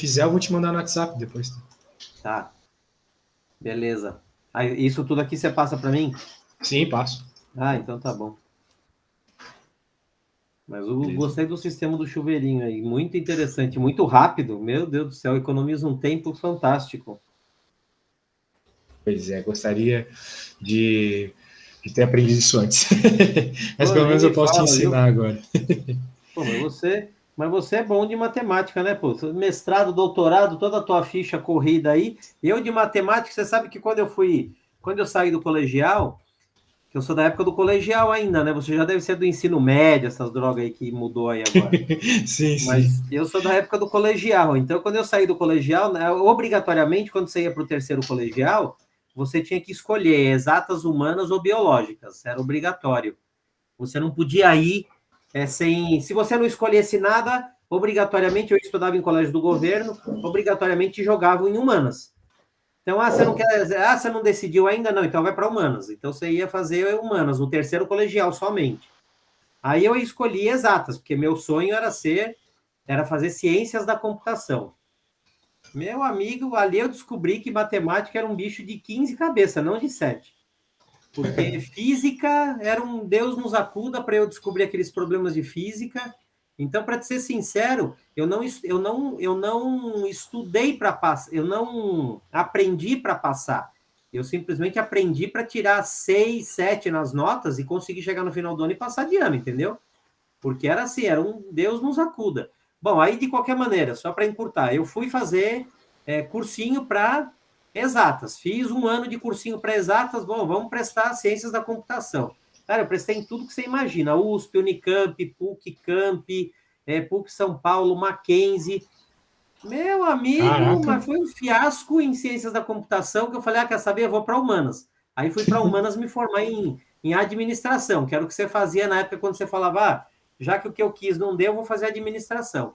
fizer, eu vou te mandar no WhatsApp depois. Tá, beleza. Aí, isso tudo aqui você passa para mim? Sim, passo. Ah, então tá bom. Mas eu Beleza. gostei do sistema do chuveirinho aí. Muito interessante, muito rápido. Meu Deus do céu, economiza um tempo fantástico. Pois é, gostaria de, de ter aprendido isso antes. Mas Pô, pelo nem menos eu me posso te fala, ensinar viu? agora. Pô, mas você é bom de matemática, né, pô? Mestrado, doutorado, toda a tua ficha corrida aí. Eu de matemática, você sabe que quando eu saí do colegial, que eu sou da época do colegial ainda, né? Você já deve ser do ensino médio, essas drogas aí que mudou aí agora. Sim, sim. Mas eu sou da época do colegial. Então, quando eu saí do colegial, né, obrigatoriamente, quando você ia para o terceiro colegial, você tinha que escolher exatas humanas ou biológicas. Era obrigatório. Você não podia ir sem. Se você não escolhesse nada, obrigatoriamente, eu estudava em colégio do governo, obrigatoriamente jogavam em humanas. Então, você não quer. Você não decidiu ainda? Não, então vai para humanas. Então, você ia fazer humanas, no terceiro colegial somente. Aí eu escolhi exatas, porque meu sonho era fazer ciências da computação. Meu amigo, ali eu descobri que matemática era um bicho de 15 cabeças, não de 7. Porque física era um Deus nos acuda para eu descobrir aqueles problemas de física. Então, para ser sincero, eu não estudei para passar, eu não aprendi para passar. Eu simplesmente aprendi para tirar 6, 7 nas notas e conseguir chegar no final do ano e passar de ano, entendeu? Porque era assim, era um Deus nos acuda. Bom, aí de qualquer maneira, só para encurtar, eu fui fazer cursinho para exatas. Fiz um ano de cursinho para exatas. Bom, vamos prestar ciências da computação. Cara, eu prestei em tudo que você imagina: USP, Unicamp, PUC, Camp, PUC São Paulo, Mackenzie. Meu amigo, Caraca. mas foi um fiasco em ciências da computação que eu falei, quer saber? Eu vou para humanas. Aí fui para humanas me formar em administração, que era o que você fazia na época quando você falava, já que o que eu quis não deu, eu vou fazer administração.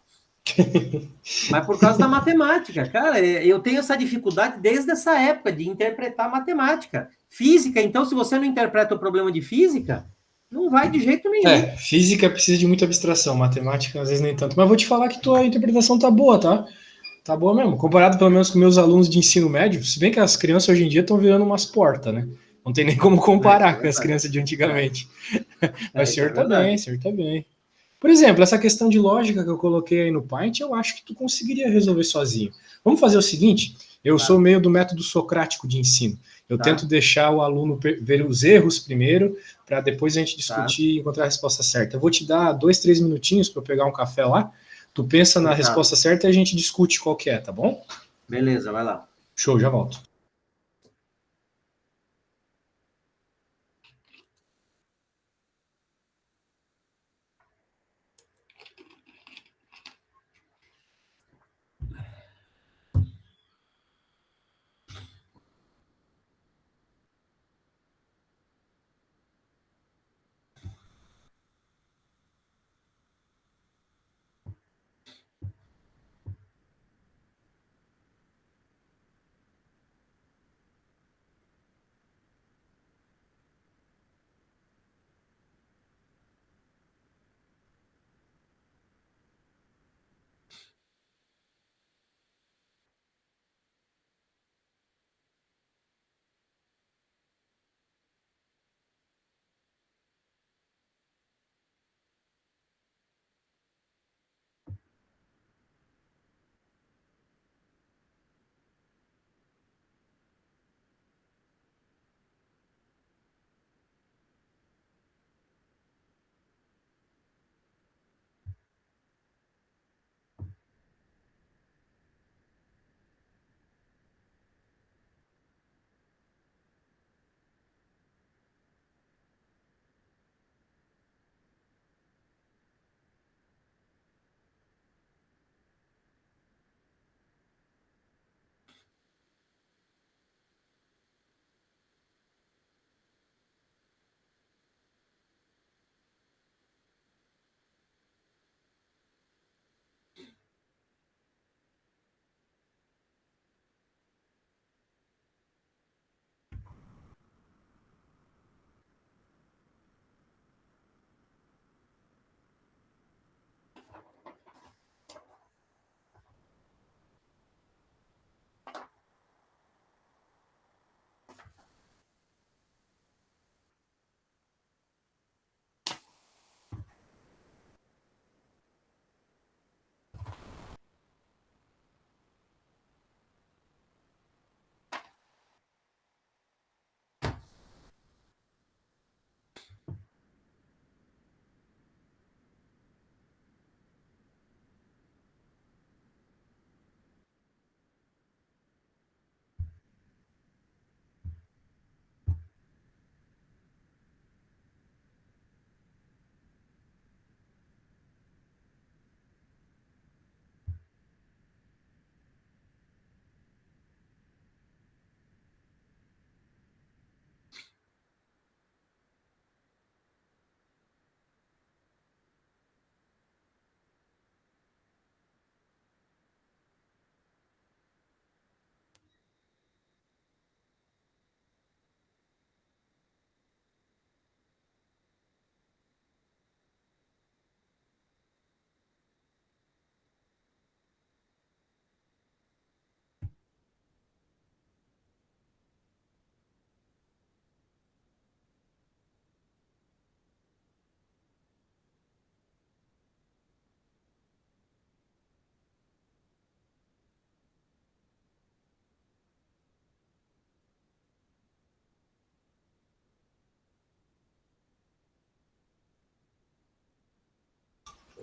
Mas por causa da matemática, cara, eu tenho essa dificuldade desde essa época de interpretar matemática. Física, então, se você não interpreta o problema de física, não vai de jeito nenhum. Física precisa de muita abstração, matemática às vezes nem tanto. Mas vou te falar que tua interpretação tá boa, tá? Tá boa mesmo. Comparado pelo menos com meus alunos de ensino médio, se bem que as crianças hoje em dia estão virando umas portas, né? Não tem nem como Isso é comparar com as verdade. crianças de antigamente. Mas o Isso é senhor tá bem, o verdade. senhor tá bem. Por exemplo, essa questão de lógica que eu coloquei aí no Paint, eu acho que tu conseguiria resolver sozinho. Vamos fazer o seguinte: eu sou Tá, meio do método socrático de ensino. Eu tento tá, deixar o aluno ver os erros primeiro, para depois a gente tá. discutir e encontrar a resposta certa. Eu vou te dar 2, 3 minutinhos para eu pegar um café lá. Tu pensa na Fechado. resposta certa e a gente discute qual que é, tá bom? Beleza, vai lá. Show, já volto.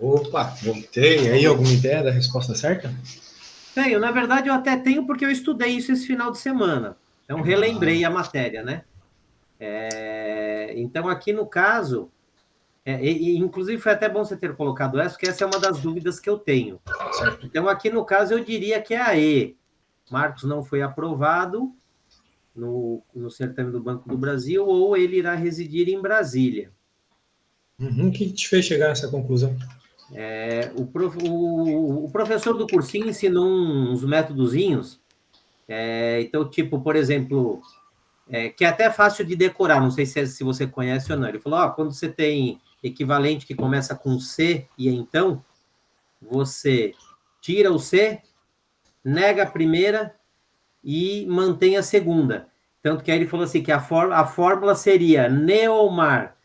Opa, voltei. Aí, alguma ideia da resposta certa? Tenho, na verdade, eu até tenho porque eu estudei isso esse final de semana. Então, relembrei a matéria, né? Então, aqui no caso, inclusive foi até bom você ter colocado essa, porque essa é uma das dúvidas que eu tenho. Certo. Então, aqui no caso, eu diria que é a E. Marcos não foi aprovado no certame do Banco do Brasil, ou ele irá residir em Brasília. O que te fez chegar a essa conclusão? O professor do cursinho ensinou uns métodozinhos. Então, tipo, por exemplo, que é até fácil de decorar, não sei se você conhece ou não. Ele falou, quando você tem equivalente que começa com C e então, você tira o C, nega a primeira e mantém a segunda. Tanto que aí ele falou assim, que a fórmula seria Neomar.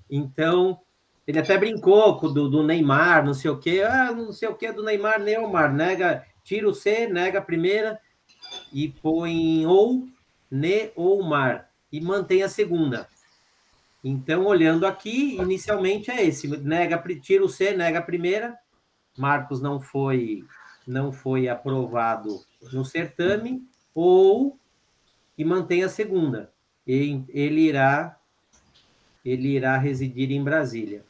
Então, ele até brincou com do Neymar, não sei o quê. Não sei o quê do Neymar, Neomar. Tira o C, nega a primeira e põe ou Neomar. E mantém a segunda. Então, olhando aqui, inicialmente é esse. Tira o C, nega a primeira. Marcos não foi aprovado no certame, e mantém a segunda. Ele irá residir em Brasília.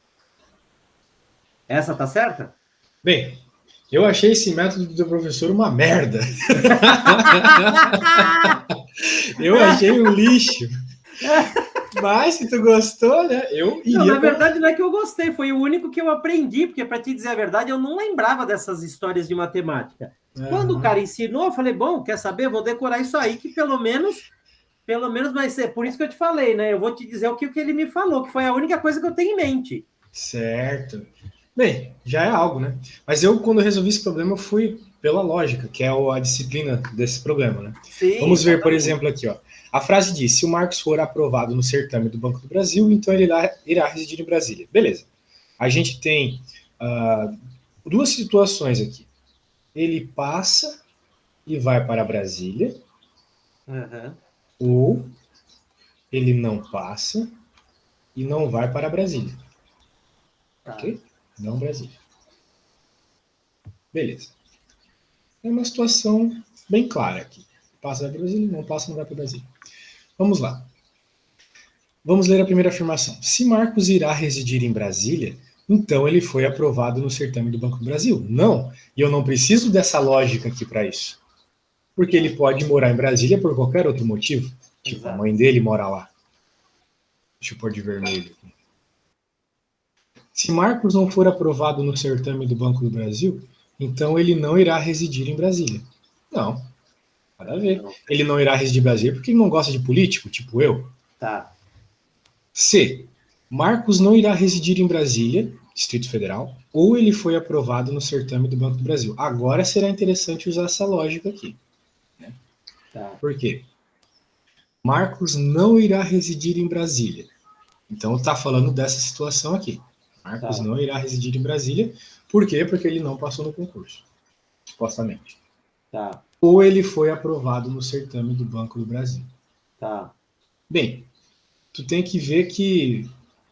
Essa tá certa? Bem, eu achei esse método do professor uma merda. Eu achei um lixo. Mas se tu gostou, né? Eu iria. Não, na verdade, não é que eu gostei, foi o único que eu aprendi, porque, para te dizer a verdade, eu não lembrava dessas histórias de matemática. Quando o cara ensinou, eu falei, bom, quer saber? Eu vou decorar isso aí, que pelo menos vai ser. Por isso que eu te falei, né? Eu vou te dizer o que ele me falou, que foi a única coisa que eu tenho em mente. Certo. Bem, já é algo, né? Mas eu, quando resolvi esse problema, eu fui pela lógica, que é a disciplina desse problema, né? Sim, vamos ver, por exatamente. exemplo, aqui, ó. A frase diz: se o Marcos for aprovado no certame do Banco do Brasil, então ele irá residir em Brasília. Beleza. A gente tem duas situações aqui. Ele passa e vai para Brasília, ou ele não passa e não vai para Brasília. Ok? Não Brasília. Beleza. É uma situação bem clara aqui. Passa para Brasília, não passa, não vai para Brasília. Vamos lá. Vamos ler a primeira afirmação. Se Marcos irá residir em Brasília, então ele foi aprovado no certame do Banco do Brasil. Não. E eu não preciso dessa lógica aqui para isso. Porque ele pode morar em Brasília por qualquer outro motivo. Tipo, exato, a mãe dele mora lá. Deixa eu pôr de vermelho. Se Marcos não for aprovado no certame do Banco do Brasil, então ele não irá residir em Brasília. Não. Nada a ver. Ele não irá residir em Brasília porque ele não gosta de político, tipo eu. Tá. C. Marcos não irá residir em Brasília, Distrito Federal, ou ele foi aprovado no certame do Banco do Brasil. Agora será interessante usar essa lógica aqui. Né? Tá. Por quê? Marcos não irá residir em Brasília. Então está falando dessa situação aqui. Marcos não irá residir em Brasília. Por quê? Porque ele não passou no concurso, supostamente. Tá. Ou ele foi aprovado no certame do Banco do Brasil. Tá. Bem, tu tem que ver que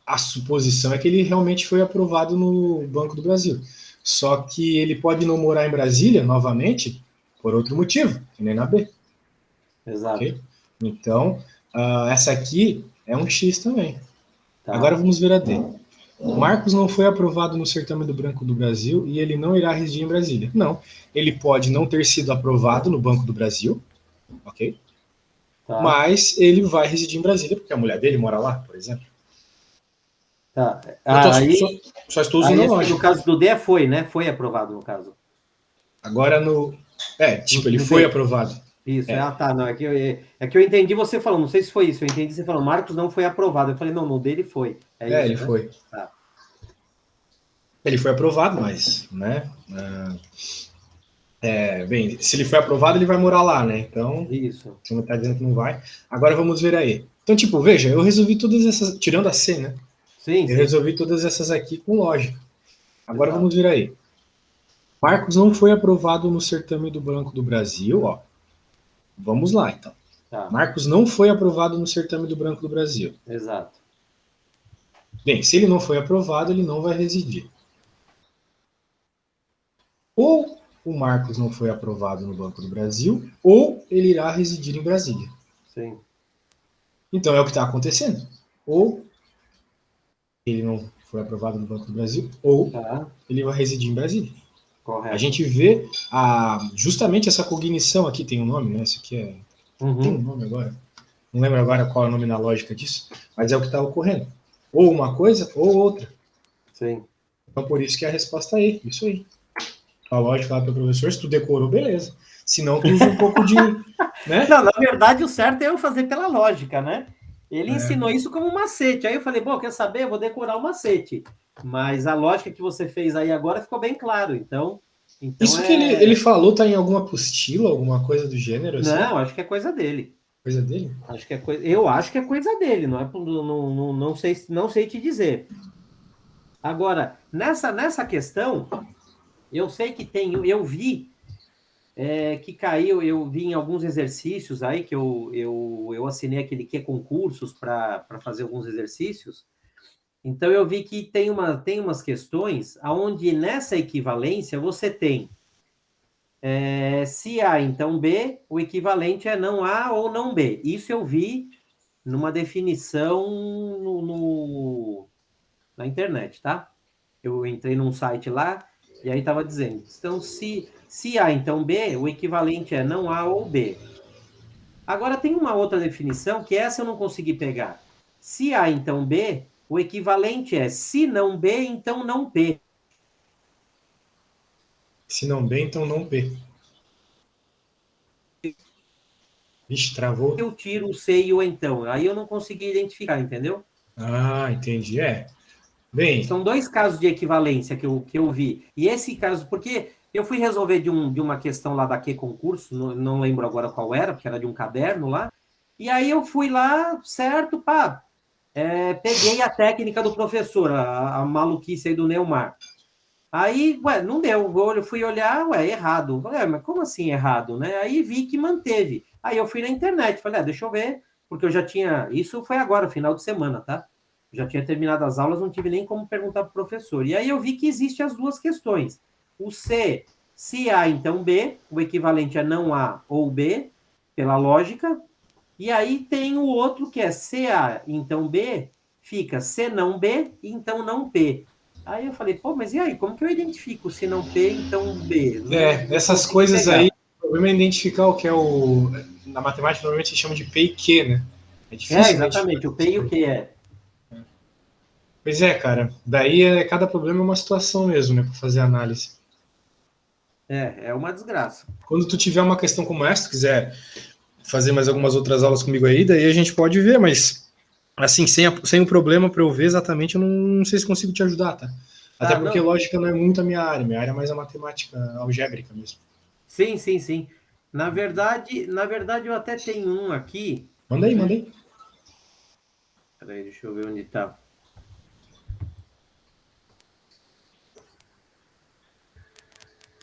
a suposição é que ele realmente foi aprovado no Banco do Brasil. Só que ele pode não morar em Brasília, novamente, por outro motivo, que nem na B. Exato. Okay? Então, essa aqui é um X também. Tá. Agora vamos ver a D. Marcos não foi aprovado no certame do Banco do Brasil e ele não irá residir em Brasília. Não. Ele pode não ter sido aprovado no Banco do Brasil, ok? Tá. Mas ele vai residir em Brasília, porque a mulher dele mora lá, por exemplo. Tá. Só estou usando a lógica. No caso do D foi, né? Foi aprovado, no caso. Agora no... ele foi aprovado. Isso, tá, não, é que eu entendi você falando, não sei se foi isso, eu entendi você falando, Marcos não foi aprovado, eu falei, não, no dele foi. Isso, ele foi. Tá. Ele foi aprovado, mas, né, bem, se ele foi aprovado, ele vai morar lá, né, então, isso. Você não tá dizendo que não vai. Agora vamos ver aí. Então, tipo, veja, eu resolvi todas essas, tirando a C, né, sim. Resolvi todas essas aqui com lógica. Agora vamos ver aí. Marcos não foi aprovado no certame do Banco do Brasil, ó. Vamos lá, então. Tá. Marcos não foi aprovado no certame do Banco do Brasil. Exato. Bem, se ele não foi aprovado, ele não vai residir. Ou o Marcos não foi aprovado no Banco do Brasil, ou ele irá residir em Brasília. Sim. Então é o que está acontecendo. Ou ele não foi aprovado no Banco do Brasil, ou Tá. ele vai residir em Brasília. A Correto. gente vê justamente essa cognição aqui, tem um nome, né? Isso aqui tem um nome agora. Não lembro agora qual é o nome na lógica disso, mas é o que está ocorrendo. Ou uma coisa, ou outra. Sim. Então por isso que a resposta é isso aí. A lógica lá para o professor, se tu decorou, beleza. Se não, tu usa um pouco de. Né? Não, na verdade, o certo é eu fazer pela lógica, né? Ele É. ensinou isso como um macete. Aí eu falei, bom, quer saber? Eu vou decorar o macete. Mas a lógica que você fez aí agora ficou bem claro. Então Isso que ele falou tá em alguma apostila, alguma coisa do gênero, assim? Não, acho que é coisa dele. Coisa dele? Acho que é coisa. Eu acho que é coisa dele, não é? Não sei te dizer. Agora, nessa questão, eu sei que tem. Eu vi que caiu, eu vi em alguns exercícios aí que eu assinei aquele que concursos para fazer alguns exercícios. Então eu vi que tem umas questões aonde nessa equivalência você tem se A, então B, o equivalente é não A ou não B. Isso eu vi numa definição na internet, tá? Eu entrei num site lá e aí estava dizendo, então se A, então B, o equivalente é não A ou B. Agora tem uma outra definição que essa eu não consegui pegar. Se A, então B, o equivalente é se não B, então não P. Se não B, então não P. Vixe, travou. Eu tiro o C e o então. Aí eu não consegui identificar, entendeu? Ah, entendi. Bem. São dois casos de equivalência que eu vi. E esse caso, porque eu fui resolver de uma questão lá da que concurso, não lembro agora qual era, porque era de um caderno lá. E aí eu fui lá, certo, pá, peguei a técnica do professor, a maluquice aí do Neumar. Aí, não deu. Eu fui olhar, errado. Falei, mas como assim errado, né? Aí vi que manteve. Aí eu fui na internet, falei, deixa eu ver, porque eu já tinha. Isso foi agora, final de semana, tá? Já tinha terminado as aulas, não tive nem como perguntar para o professor. E aí eu vi que existem as duas questões. O C, se A, então B, o equivalente é não A ou B, pela lógica. E aí tem o outro que é CA, então B, fica C não B, então não P. Aí eu falei, pô, mas e aí, como que eu identifico se não P, então B? Não Essas consegui coisas aí, pegar. o problema é identificar o que é o. Na matemática, normalmente se chama de P e Q, né? É difícil identificar. Exatamente, o P e o Q é. Pois é, cara. Daí cada problema é uma situação mesmo, né? Para fazer análise. É uma desgraça. Quando tu tiver uma questão como essa, quiser fazer mais algumas outras aulas comigo aí, daí a gente pode ver, mas assim, sem o problema para eu ver exatamente, eu não sei se consigo te ajudar, tá? Até porque Não. lógica não é muito a minha área é mais a matemática algébrica mesmo. Sim, sim, sim. Na verdade, eu até tenho um aqui. Manda aí, manda aí. Peraí, deixa eu ver onde tá.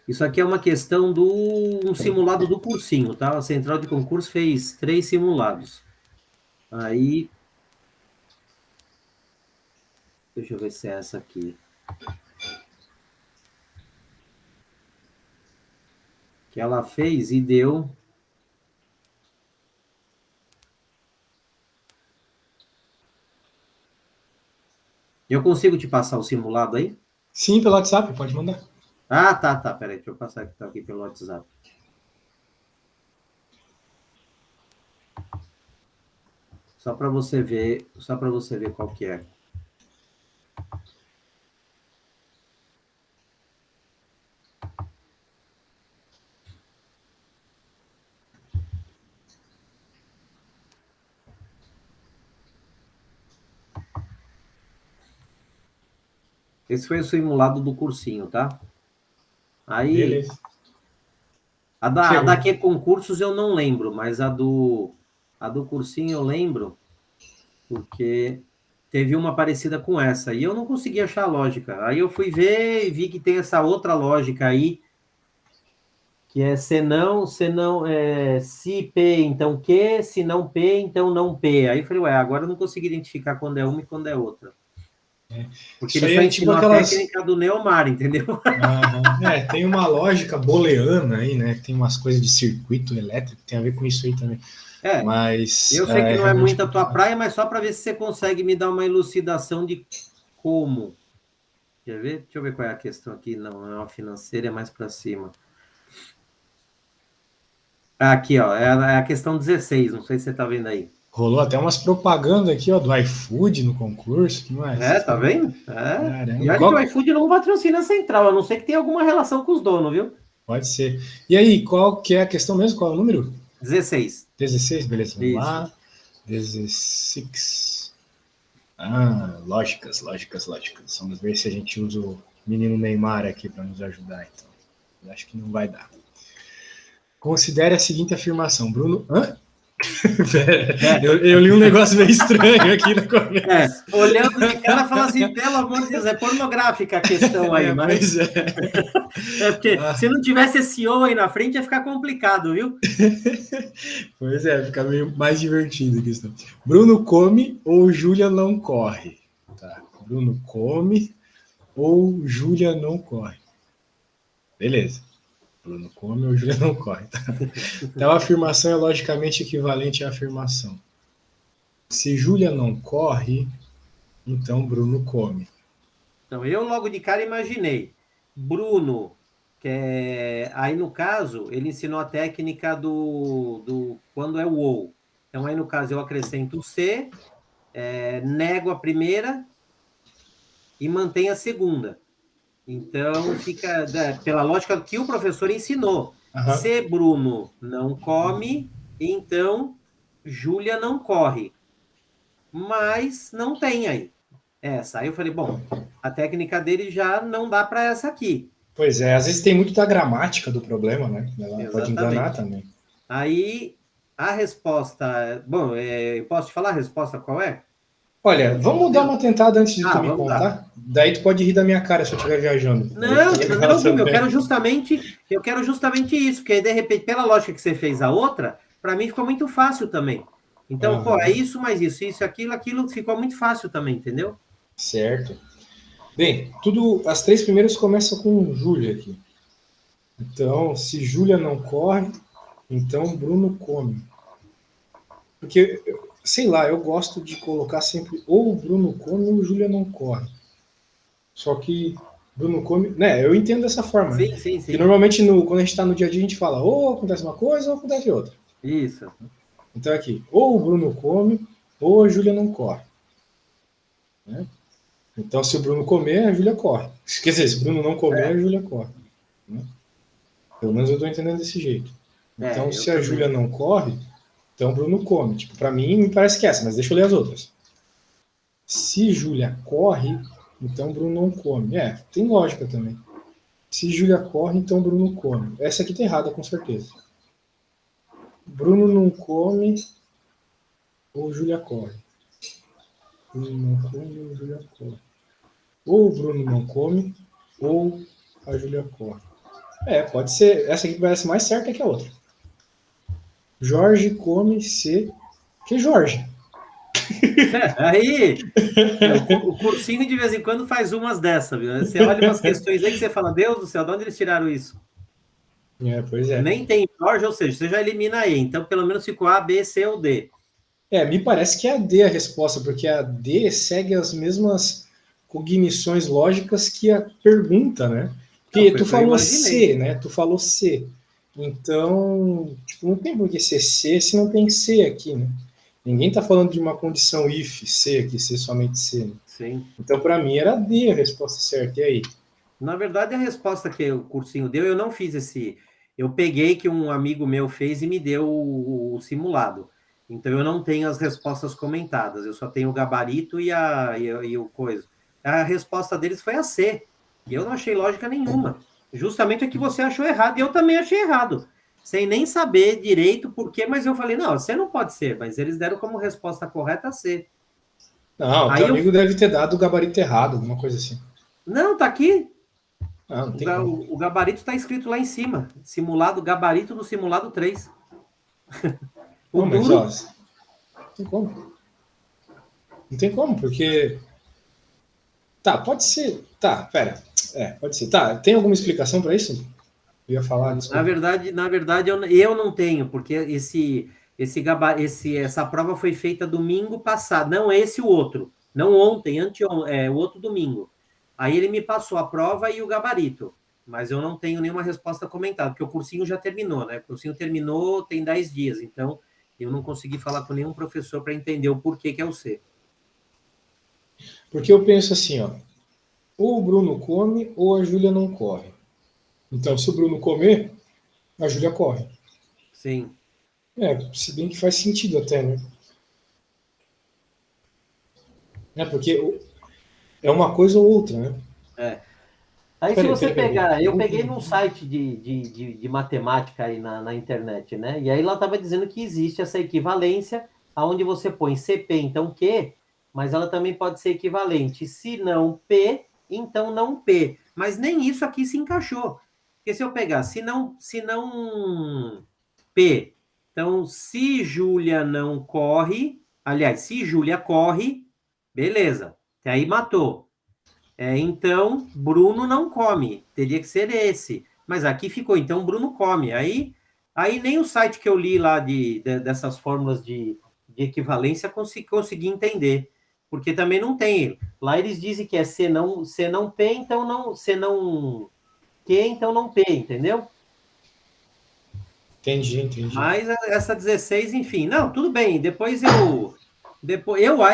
Isso aqui é uma questão um simulado do cursinho, tá? A central de concurso fez 3 simulados. Aí, deixa eu ver se é essa aqui. Que ela fez e deu. Eu consigo te passar o simulado aí? Sim, pelo WhatsApp, pode mandar. Ah, tá. Peraí, deixa eu passar aqui pelo WhatsApp. Só para você ver qual que é. Esse foi o simulado do cursinho, tá? Aí, Beleza. a da que concursos eu não lembro, mas a do cursinho eu lembro, porque teve uma parecida com essa, e eu não consegui achar a lógica. Aí eu fui ver e vi que tem essa outra lógica aí, que é se P, então Q, se não P, então não P. Aí eu falei, agora eu não consegui identificar quando é uma e quando é outra. Porque Isso ele aí só é tipo ensinou a aquelas. técnica do Neomar, entendeu? Aham. Tem uma lógica booleana aí, né? Tem umas coisas de circuito elétrico, tem a ver com isso aí também. É, Mas eu sei que é não é realmente muito a tua complicado. praia, mas só para ver se você consegue me dar uma elucidação de como. Quer ver? Deixa eu ver qual é a questão aqui. Não, é uma financeira, é mais para cima. Aqui, ó, é a questão 16, não sei se você está vendo aí. Rolou até umas propagandas aqui, ó, do iFood no concurso. Que mais? É, tá vendo? É. E Caramba, olha que o iFood não patrocina a central, a não ser que tenha alguma relação com os donos, viu? pode ser. E aí, qual que é a questão mesmo? Qual é o número? 16. 16, beleza, vamos Isso. lá. 16. Lógicas. Vamos ver se a gente usa o menino Neymar aqui para nos ajudar, então. Eu acho que não vai dar. Considere a seguinte afirmação, Bruno. Hã? É, Eu li um negócio meio estranho aqui no começo. olhando de cara, fala assim, pelo amor de Deus, é pornográfica a questão aí, mas Pois é. é porque Ah, se não tivesse esse O aí na frente ia ficar complicado, viu? pois é, fica meio mais divertido a questão. Bruno come ou Júlia não corre? Tá. Bruno come ou Júlia não corre? Beleza. Bruno come ou Júlia não corre. Tá? Então a afirmação é logicamente equivalente à afirmação. Se Júlia não corre, então Bruno come. Então, eu logo de cara imaginei. Bruno, aí no caso, ele ensinou a técnica do quando é o ou. Então, aí no caso, eu acrescento o C, nego a primeira e mantenho a segunda. Então, fica pela lógica que o professor ensinou. Aham. Se Bruno não come, então Júlia não corre. Mas não tem aí essa. Aí eu falei, bom, a técnica dele já não dá para essa aqui. Pois é, às vezes tem muito da gramática do problema, né? Ela pode enganar Exatamente. também. Aí a resposta. Bom, eu posso te falar a resposta qual é? Olha, vamos dar uma tentada antes de tu me Vamos lá. contar? Daí tu pode rir da minha cara se eu estiver viajando. Daí Não, fica de legal maneira alguma. também. Eu quero justamente isso, porque de repente, pela lógica que você fez a outra, para mim ficou muito fácil também. Então, pô, é Aham, isso, mais isso, aquilo, ficou muito fácil também, entendeu? certo. Bem, as três primeiras começam com Júlia aqui. Então, se Júlia não corre, então Bruno come. Porque, sei lá, eu gosto de colocar sempre ou o Bruno come ou o Júlia não corre. Só que Bruno come. Né, eu entendo dessa forma, né? Sim, sim, Porque sim. normalmente quando a gente está no dia a dia, a gente fala ou acontece uma coisa ou acontece outra. Isso. Então aqui, ou o Bruno come ou a Júlia não corre. Né? Então, se o Bruno comer, a Júlia corre. Quer dizer, se o Bruno não comer, a Júlia corre. Né? Pelo menos eu estou entendendo desse jeito. Então, Eu se a Júlia também. não corre, então o Bruno come. Tipo, para mim, me parece que é essa, mas deixa eu ler as outras. Se Júlia corre, então Bruno não come. Tem lógica também. Se Júlia corre, então Bruno come. Essa aqui tá errada, com certeza. Bruno não come ou Júlia corre. Bruno não come ou Júlia corre. Ou o Bruno não come ou a Júlia corre. Pode ser. Essa aqui parece mais certa que a outra. Jorge come se. Que Jorge? Aí, o cursinho de vez em quando faz umas dessa, viu? Você olha umas questões aí que você fala, Deus do céu, de onde eles tiraram isso? Pois é. Nem tem Jorge, ou seja, você já elimina aí. Então, pelo menos ficou A, B, C ou D. Me parece que é a D a resposta, porque a D segue as mesmas cognições lógicas que a pergunta, né? Não, Porque foi tu o que eu falou imaginei. C, né? Tu falou C. Então, tipo, não tem por que ser C se não tem C aqui, né? Ninguém tá falando de uma condição if C aqui, ser somente C. Né? Sim. Então, para mim, era D a resposta certa. E aí? Na verdade, a resposta que o cursinho deu, eu não fiz esse. Eu peguei que um amigo meu fez e me deu o simulado. Então, eu não tenho as respostas comentadas, eu só tenho o gabarito e o coisa. A resposta deles foi a C. E eu não achei lógica nenhuma. Justamente a que você achou errado, e eu também achei errado. Sem nem saber direito por quê, mas eu falei, não, C não pode ser, mas eles deram como resposta correta a C. Não, teu Aí eu. amigo deve ter dado o gabarito errado, alguma coisa assim. Não, tá aqui. Não tem como. O gabarito está escrito lá em cima. Simulado, gabarito do simulado 3. O Não, mas ó, duro. não tem como. Não tem como, porque Tá, pode ser. Tá, pera. Pode ser. Tá, tem alguma explicação para isso? Eu ia falar, Na desculpa. verdade, eu não tenho, porque essa prova foi feita domingo passado, não esse o outro, não ontem, o outro domingo. Aí ele me passou a prova e o gabarito, mas eu não tenho nenhuma resposta comentada, porque o cursinho já terminou, né? O cursinho terminou tem 10 dias, então eu não consegui falar com nenhum professor para entender o porquê que é o C. Porque eu penso assim, ó. Ou o Bruno come ou a Júlia não corre. Então, se o Bruno comer, a Júlia corre. Sim. Se bem que faz sentido até, né? Porque é uma coisa ou outra, né? É. Aí, se Peraí, você peraí, peraí. pegar, eu peguei num Vamos... site de matemática aí na internet, né? E aí lá estava dizendo que existe essa equivalência, aonde você põe CP, então Q, mas ela também pode ser equivalente. Se não P, então não P. Mas nem isso aqui se encaixou. Porque se eu pegar, se não P, então se Júlia não corre, aliás, se Júlia corre, beleza, até aí matou. Então, Bruno não come. Teria que ser esse. Mas aqui ficou, então Bruno come. Aí nem o site que eu li lá dessas fórmulas de equivalência consegui entender. Porque também não tem. Lá eles dizem que é C não P, então não. C não Q, então não P, entendeu? Entendi. Mas essa 16, enfim. Não, tudo bem.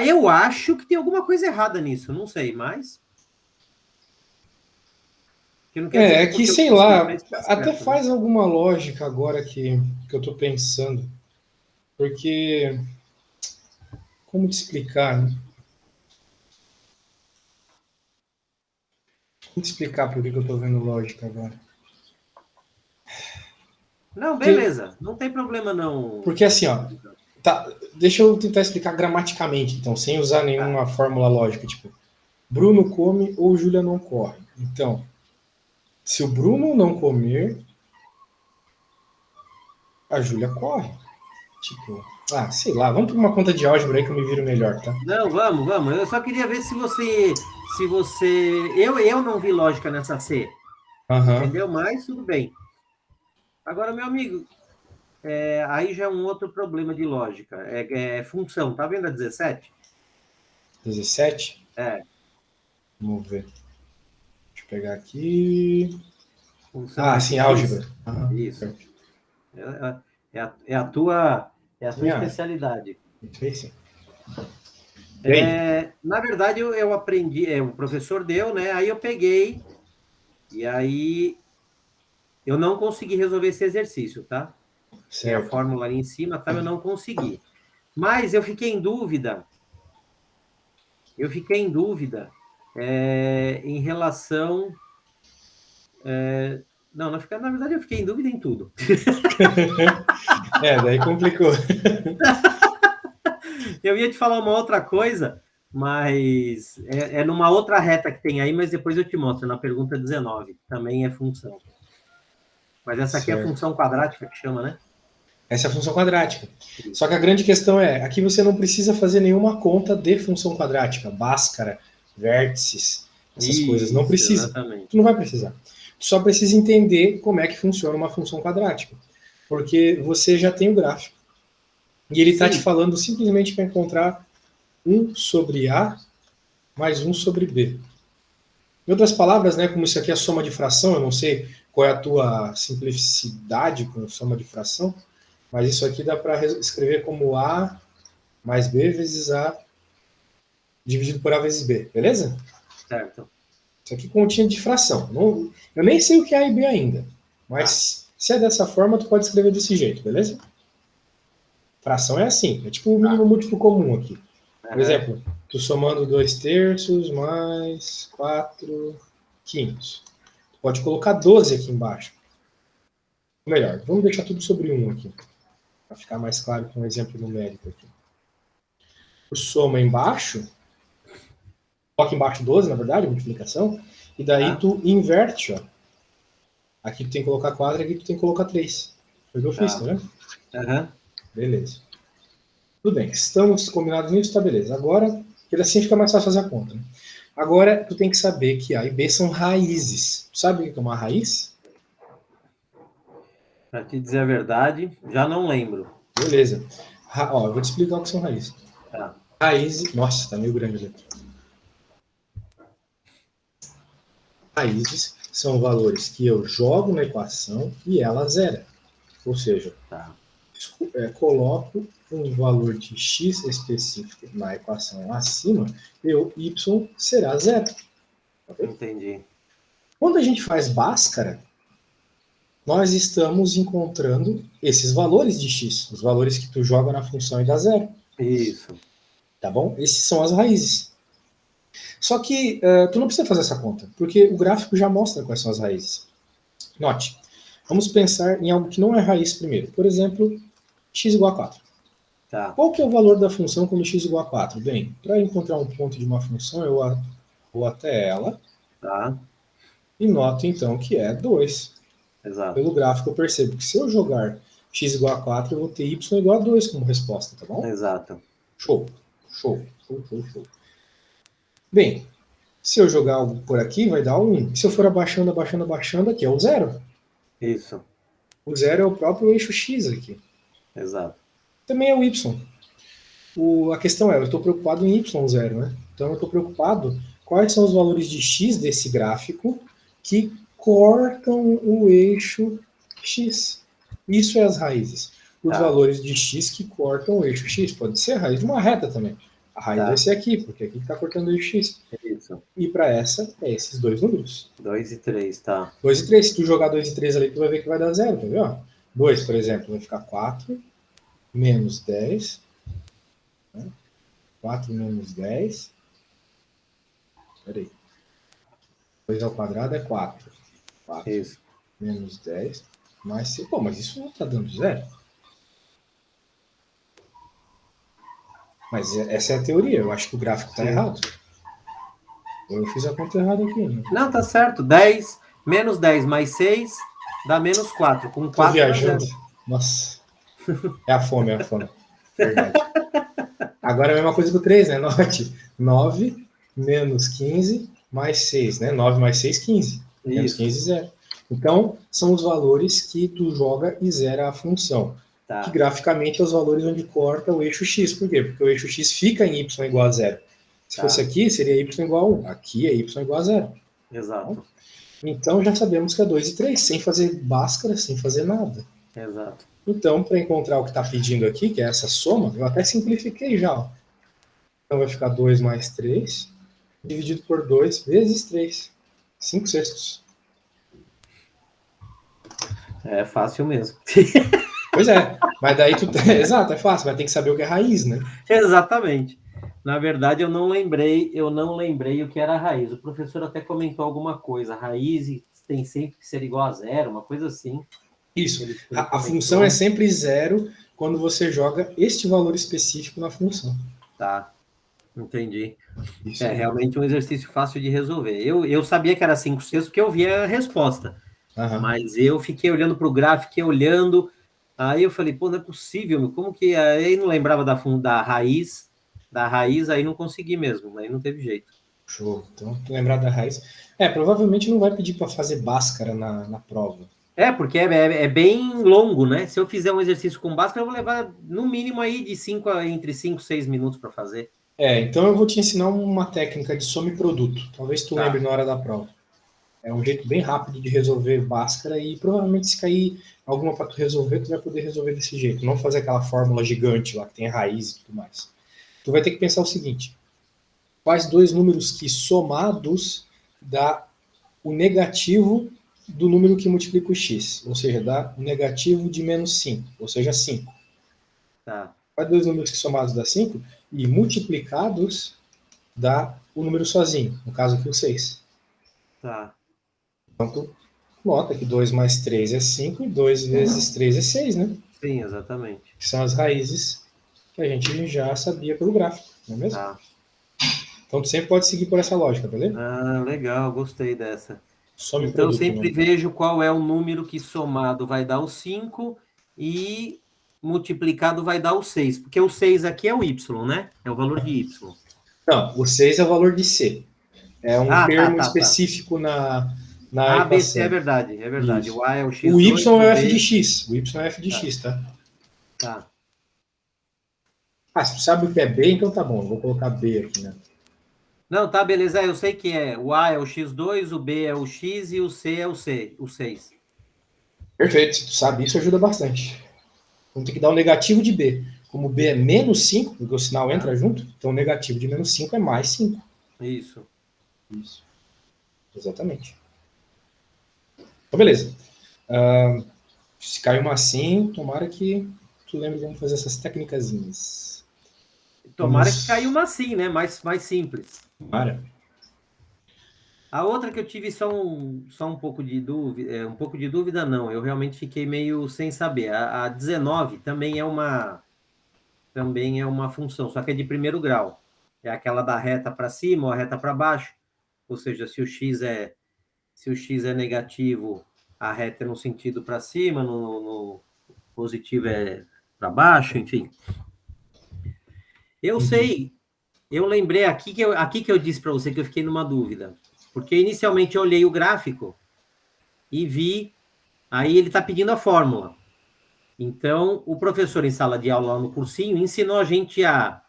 Eu acho que tem alguma coisa errada nisso. Não sei, mas. Que não quer dizer que Que porque o sei professor lá, fez está até certo, né? faz alguma lógica agora que eu tô pensando. Porque, como te explicar, né? Como te explicar por que eu tô vendo lógica agora? Não, Porque, beleza. Não tem problema, não. porque assim, ó, tá, deixa eu tentar explicar gramaticamente, então, sem usar Tá. nenhuma fórmula lógica, tipo, Bruno come ou Júlia não corre. Então, se o Bruno não comer, a Júlia corre. Tipo, sei lá, vamos para uma conta de álgebra aí que eu me viro melhor, tá? Não, vamos. Eu só queria ver se você. Eu não vi lógica nessa C, Aham. entendeu? Mas tudo bem. Agora, meu amigo, aí já é um outro problema de lógica. É função, tá vendo a 17? 17. É, Vamos ver. Deixa eu pegar aqui. função Sim, fx. álgebra. Aham, Isso. certo. É a tua Minha área. especialidade. Muito bem, sim. E aí? Na verdade, eu aprendi, o professor deu, né? Aí eu peguei, e aí eu não consegui resolver esse exercício, tá? Tem a Certo. fórmula ali em cima, tá? Eu não consegui. Mas eu fiquei em dúvida. Eu fiquei em dúvida em relação. Não, na verdade eu fiquei em dúvida em tudo. Daí complicou. Eu ia te falar uma outra coisa, mas é numa outra reta que tem aí, mas depois eu te mostro, na pergunta 19. Também é função. Mas essa aqui é a Certo. função quadrática que chama, né? Essa é a função quadrática. Só Isso. que a grande questão aqui você não precisa fazer nenhuma conta de função quadrática, bhaskara, vértices, essas coisas. Não Isso, precisa. Tu exatamente. não vai precisar. Tu só precisa entender como é que funciona uma função quadrática. Porque você já tem o gráfico. E ele está te Sim, falando simplesmente para encontrar 1 sobre A mais 1 sobre B. Em outras palavras, né, como isso aqui é soma de fração, eu não sei qual é a tua simplicidade com soma de fração, mas isso aqui dá para escrever como A mais B vezes A dividido por A vezes B, beleza? certo. Isso aqui continha de fração. Não, eu nem sei o que é A e B ainda, Tá. mas se é dessa forma, tu pode escrever desse jeito, beleza? Fração é assim, é tipo o Tá. mínimo múltiplo comum aqui. Por Uhum. exemplo, tu somando 2 terços mais 4 quintos. Tu pode colocar 12 aqui embaixo. Ou melhor, vamos deixar tudo sobre 1 aqui, para ficar mais claro com um exemplo numérico aqui. Tu soma embaixo, coloca embaixo 12, na verdade, multiplicação, e daí Tá. tu inverte, ó. Aqui tu tem que colocar 4, aqui tu tem que colocar 3. Foi o que eu fiz, tá Tá. vendo? Uhum. Beleza. Tudo bem, estamos combinados nisso, tá beleza. Agora, porque assim fica mais fácil fazer a conta. Né? Agora, tu tem que saber que A e B são raízes. Tu sabe o que é uma raiz? Para te dizer a verdade, já não lembro. Beleza. Ó, eu vou te explicar o que são raízes. Tá. Raízes... Nossa, tá meio grande ali. Raízes são valores que eu jogo na equação e ela zera. Ou seja, Tá. coloco um valor de x específico na equação acima, y será zero. Okay? Entendi. Quando a gente faz Bhaskara, nós estamos encontrando esses valores de x, os valores que tu joga na função e dá zero. Isso. Tá bom? Esses são as raízes. Só que tu não precisa fazer essa conta, porque o gráfico já mostra quais são as raízes. Note, vamos pensar em algo que não é raiz primeiro. Por exemplo, x igual a 4. Tá. Qual que é o valor da função quando x igual a 4? Bem, para encontrar um ponto de uma função, eu vou até ela Tá. e noto então que é 2. Exato. Pelo gráfico eu percebo que se eu jogar x igual a 4, eu vou ter y igual a 2 como resposta, tá bom? Exato. Show, show, show, show, show. Bem, se eu jogar algo por aqui, vai dar 1. Se eu for abaixando, abaixando, abaixando, aqui é o 0. Isso. O 0 é o próprio eixo x aqui. Exato. Também é o y. A questão é, eu estou preocupado em y0, né? Então eu estou preocupado quais são os valores de x desse gráfico que cortam o eixo x. Isso é as raízes. Os Tá. valores de x que cortam o eixo x. Pode ser a raiz de uma reta também. A raiz Tá. vai ser aqui, porque aqui está cortando o eixo x. Isso. E para essa, é esses dois números. 2 e 3, tá. 2 e 3. Se tu jogar 2 e 3 ali, tu vai ver que vai dar 0, tá vendo? 2, por exemplo, vai ficar 4 menos 10. 4 menos 10. Peraí. 2 ao quadrado é 4. 4 Isso. menos 10 mais 6. Pô, mas isso não está dando 0. Mas essa é a teoria. Eu acho que o gráfico está errado. Ou eu fiz a conta errada aqui. Né? Não, tá certo. 10 menos 10 mais 6 dá menos 4. Com 4 Tô viajando. Nossa. É a fome, é a fome. Verdade. Agora é a mesma coisa com o 3, né? Note. 9 menos 15 mais 6, né? 9 mais 6, 15. Menos 15, 0. Então, são os valores que tu joga e zera a função. Tá. Que graficamente é os valores onde corta o eixo x. Por quê? Porque o eixo x fica em y igual a 0. Se fosse aqui, seria y igual a 1. Aqui é y igual a 0. Exato. Então, já sabemos que é 2 e 3, sem fazer Bhaskara, sem fazer nada. Exato. Então, para encontrar o que está pedindo aqui, que é essa soma, eu até simplifiquei já. Ó. Então, vai ficar 2 mais 3, dividido por 2 vezes 3. 5 sextos. É fácil mesmo. Pois é, mas daí tu... Exato, é fácil, mas tem que saber o que é raiz, né? Exatamente. Na verdade, eu não lembrei o que era raiz. O professor até comentou alguma coisa. Raiz tem sempre que ser igual a 0, uma coisa assim. Isso. A função é sempre 0 quando você joga este valor específico na função. Tá. Entendi. Isso é realmente um exercício fácil de resolver. Eu sabia que era 5 sextos porque eu vi a resposta. Uhum. Mas eu fiquei olhando para o gráfico, fiquei olhando. Aí eu falei, pô, não é possível, meu. Como que... Aí não lembrava da raiz. Da raiz, aí não consegui mesmo. Aí não teve jeito. Show. Então, lembrar da raiz. Provavelmente não vai pedir para fazer Bhaskara na prova. Porque é bem longo, né? Se eu fizer um exercício com Bhaskara, eu vou levar no mínimo aí de entre 5 e 6 minutos para fazer. Então eu vou te ensinar uma técnica de soma e produto. Talvez tu lembre na hora da prova. É um jeito bem rápido de resolver Bhaskara e provavelmente se cair alguma para tu resolver, tu vai poder resolver desse jeito. Não fazer aquela fórmula gigante lá que tem raiz e tudo mais. Tu vai ter que pensar o seguinte. Quais dois números que somados dá o negativo do número que multiplica o x? Ou seja, dá o negativo de menos 5, ou seja, 5. Tá. Quais dois números que somados dá 5 e multiplicados dá o número sozinho, no caso aqui o 6. Tá. Então, tu nota que 2 mais 3 é 5 e 2 vezes 3 é 6, né? Sim, exatamente. Que são as raízes que a gente já sabia pelo gráfico, não é mesmo? Tá. Então, tu sempre pode seguir por essa lógica, beleza? Legal, gostei dessa. Some então, produto, eu sempre vejo qual é o número que somado vai dar o 5 e multiplicado vai dar o 6. Porque o 6 aqui é o y, né? É o valor de y. Não, o 6 é o valor de C. É um termo específico na ABC, equação. é verdade, é verdade. Isso. O A é o x2, O y é o f B... de x. O y é f de x, tá? Tá. Se tu sabe o que é b, então tá bom. Eu vou colocar b aqui, né? Não, tá, beleza. Eu sei que o A é o x2, o B é o x e o C é o 6. Perfeito. Se tu sabe isso, ajuda bastante. Então tem que dar um negativo de b. Como b é menos 5, porque o sinal entra junto, então o negativo de menos 5 é mais 5. Isso. Isso. Exatamente. Então, beleza. Se caiu uma assim, tomara que tu lembre como fazer essas técnicazinhas. Tomara que caiu uma assim, né? Mais simples. Tomara. A outra que eu tive só um pouco de dúvida, não, eu realmente fiquei meio sem saber. A 19 também é uma função, só que é de primeiro grau. É aquela da reta para cima ou a reta para baixo. Ou seja, se o x é negativo, a reta é no sentido para cima, no positivo é para baixo, enfim. Eu sei, eu lembrei aqui que eu disse para você que eu fiquei numa dúvida. Porque inicialmente eu olhei o gráfico e vi, aí ele está pedindo a fórmula. Então, o professor em sala de aula lá no cursinho ensinou a gente a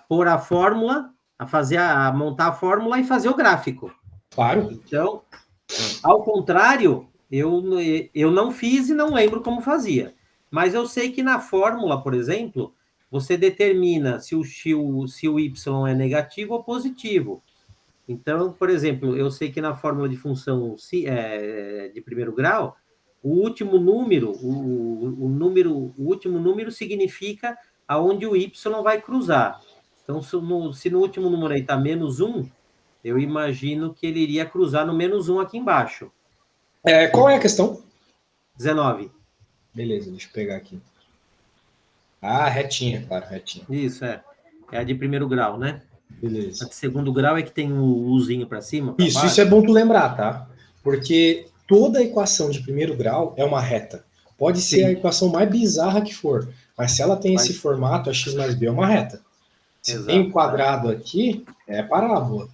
pôr a fórmula, a montar a fórmula e fazer o gráfico. Claro. Então, ao contrário, eu não fiz e não lembro como fazia. Mas eu sei que na fórmula, por exemplo, você determina se o y é negativo ou positivo. Então, por exemplo, eu sei que na fórmula de função de primeiro grau, o último número, o último número significa aonde o y vai cruzar. Então, se no último número aí está -1, eu imagino que ele iria cruzar no -1 aqui embaixo. Qual é a questão? 19. Beleza, deixa eu pegar aqui. Retinha, claro, retinha. Isso, é a de primeiro grau, né? Beleza. A de segundo grau é que tem um Uzinho para cima, para baixo. Isso é bom tu lembrar, tá? Porque toda equação de primeiro grau é uma reta. Pode ser a equação mais bizarra que for, mas se ela tem esse formato, a x mais b é uma reta. Se tem um quadrado aqui, é parábola.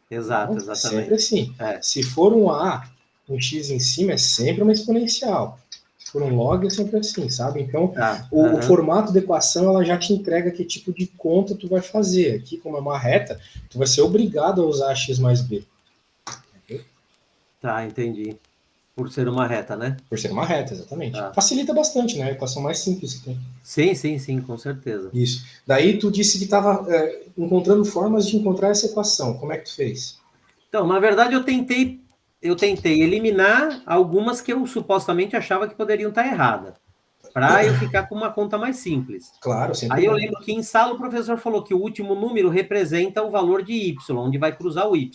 Exato, então, exatamente. Sempre assim. Se for um A, um x em cima, é sempre uma exponencial. Se for um log, é sempre assim, sabe? Então, o formato da equação, ela já te entrega que tipo de conta tu vai fazer. Aqui, como é uma reta, tu vai ser obrigado a usar x mais b. Tá, entendi. Por ser uma reta, né? Por ser uma reta, exatamente. Facilita bastante, né? A equação mais simples que tem. Sim, com certeza. Isso. Daí tu disse que estava encontrando formas de encontrar essa equação. Como é que tu fez? Então, na verdade, eu tentei eliminar algumas que eu supostamente achava que poderiam estar erradas, para eu ficar com uma conta mais simples. Claro, sempre. Aí eu lembro que em sala o professor falou que o último número representa o valor de y, onde vai cruzar o y.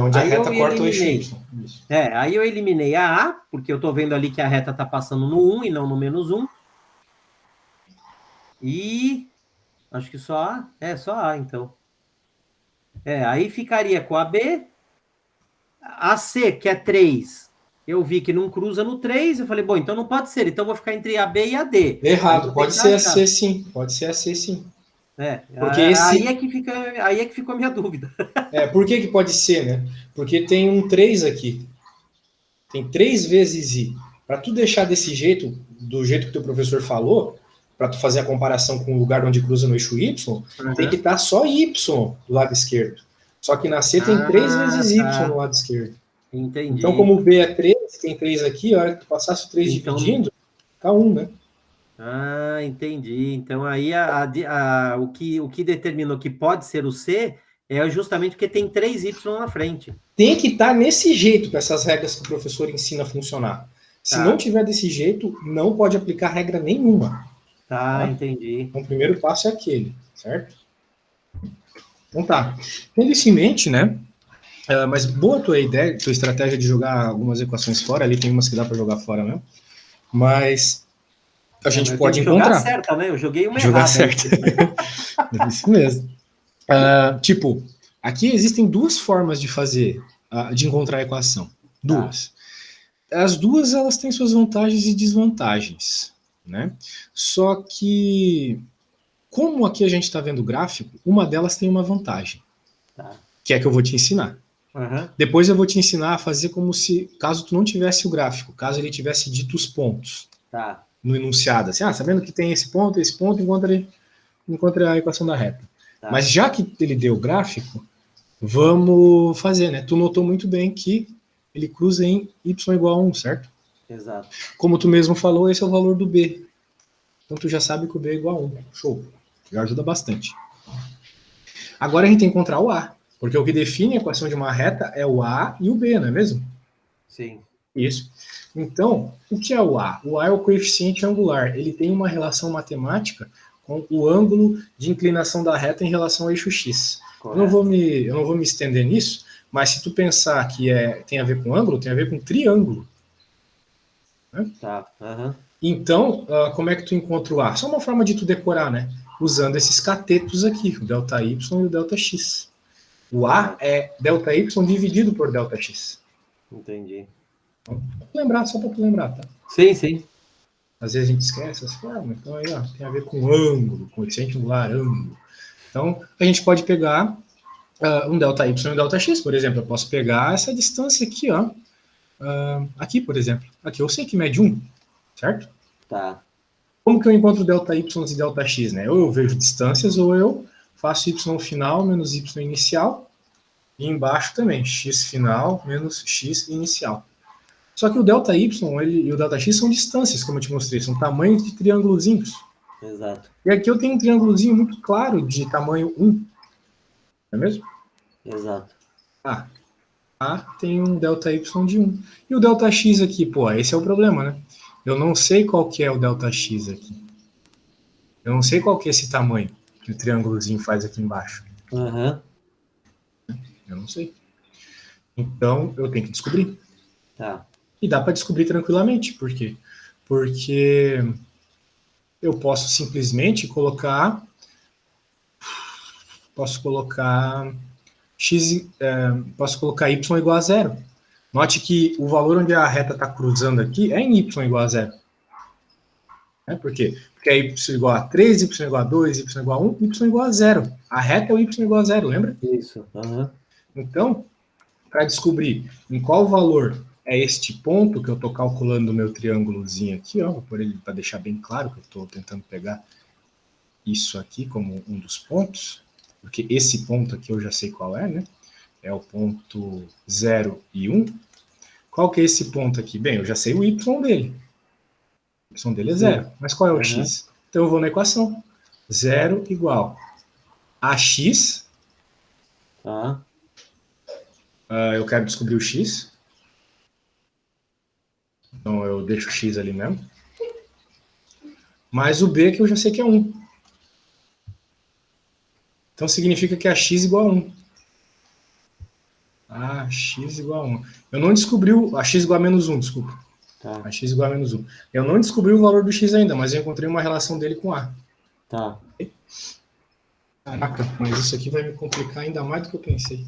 Onde aí a reta corta o eixo y. Aí eu eliminei a porque eu estou vendo ali que a reta está passando no 1 e não no -1. E acho que só A. Só A, então. Aí ficaria com a B. A C, que é 3, eu vi que não cruza no 3, eu falei, bom, então não pode ser, então eu vou ficar entre a B e a D. Errado, pode ser a C sim, pode ser a C sim. Porque aí é que ficou a minha dúvida. Por que pode ser, né? Porque tem um 3 aqui. Tem 3 vezes I. Para tu deixar desse jeito, do jeito que teu professor falou, para tu fazer a comparação com o lugar onde cruza no eixo Y, tem que estar só Y do lado esquerdo. Só que na C tem 3 vezes Y no lado esquerdo. Entendi. Então, como o B é 3, tem 3 aqui, a hora que tu passasse o 3 dividindo, fica 1, né? Entendi. Então, aí o que determinou que pode ser o C é justamente porque tem 3Y na frente. Tem que estar nesse jeito, para essas regras que o professor ensina a funcionar. Se não tiver desse jeito, não pode aplicar regra nenhuma. Entendi. Então, o primeiro passo é aquele, certo? Então tá. Tendo isso em mente, né? Mas boa tua ideia, tua estratégia de jogar algumas equações fora. Ali tem umas que dá para jogar fora mesmo. Mas a gente pode encontrar. Jogar certa, né? Eu joguei uma jogar errada. Certa. É isso mesmo. Tipo, aqui existem 2 formas de fazer, de encontrar a equação. 2. As 2, elas têm suas vantagens e desvantagens, né? Só que, como aqui a gente está vendo o gráfico, uma delas tem uma vantagem, que é que eu vou te ensinar. Aham. Depois eu vou te ensinar a fazer como se, caso tu não tivesse o gráfico, caso ele tivesse dito os pontos Tá. no enunciado, assim, sabendo que tem esse ponto, encontra a equação da reta. Tá. Mas já que ele deu o gráfico, vamos fazer, né? Tu notou muito bem que ele cruza em y igual a 1, certo? Exato. Como tu mesmo falou, esse é o valor do B. Então tu já sabe que o B é igual a 1. Show. Já ajuda bastante. Agora a gente tem que encontrar o A, porque o que define a equação de uma reta é o A e o B, não é mesmo? Sim. Isso. Então, o que é o A? O A é o coeficiente angular. Ele tem uma relação matemática com o ângulo de inclinação da reta em relação ao eixo X. Eu não vou me estender nisso, mas se tu pensar que tem a ver com ângulo, tem a ver com triângulo. Né? Tá. Aham. Então, como é que tu encontra o A? Só uma forma de tu decorar, né? Usando esses catetos aqui, o ΔY e o ΔX. O A é ΔY dividido por ΔX. Entendi. Só para tu lembrar, tá? Sim, sim. Às vezes a gente esquece as formas, então aí ó, tem a ver com ângulo, coeficiente angular, ângulo. Então, a gente pode pegar um ΔY e um ΔX, por exemplo. Eu posso pegar essa distância aqui, ó. Aqui, por exemplo. Aqui eu sei que mede 1, certo? Tá. Como que eu encontro ΔY e ΔX, né? Ou eu vejo distâncias, ou eu faço y final menos y inicial, e embaixo também, x final menos x inicial. Só que o ΔY e o ΔX são distâncias, como eu te mostrei, são tamanhos de triângulozinhos. Exato. E aqui eu tenho um triângulozinho muito claro de tamanho 1, não é mesmo? Exato. A tem um ΔY de 1. E o ΔX aqui, pô, esse é o problema, né? Eu não sei qual que é o ΔX aqui. Eu não sei qual que é esse tamanho que o triângulozinho faz aqui embaixo. Aham. Eu não sei. Então, eu tenho que descobrir. Tá. E dá para descobrir tranquilamente. Por quê? Porque eu posso simplesmente colocar x, posso colocar y igual a zero. Note que o valor onde a reta está cruzando aqui é em y igual a zero. Por quê? Porque é y igual a 3, y igual a 2, y igual a 1, y igual a zero. A reta é o y igual a zero, lembra? Isso. Aham. Então, para descobrir em qual valor é este ponto que eu estou calculando o meu triângulozinho aqui, ó, vou pôr ele para deixar bem claro que eu estou tentando pegar isso aqui como um dos pontos, porque esse ponto aqui eu já sei qual é, né? É o ponto 0 e 1. Qual que é esse ponto aqui? Bem, eu já sei o y dele. O y dele é 0. Mas qual é o x? Então eu vou na equação. 0 igual a x. Tá. Eu quero descobrir o x. Então eu deixo o x ali mesmo. Mais o b, que eu já sei que é 1. Então significa que a x igual a 1. X igual a 1. Eu não descobri a x igual a menos 1, desculpa. Tá. A x igual a menos 1. Eu não descobri o valor do x ainda, mas eu encontrei uma relação dele com a. Tá. Caraca, mas isso aqui vai me complicar ainda mais do que eu pensei.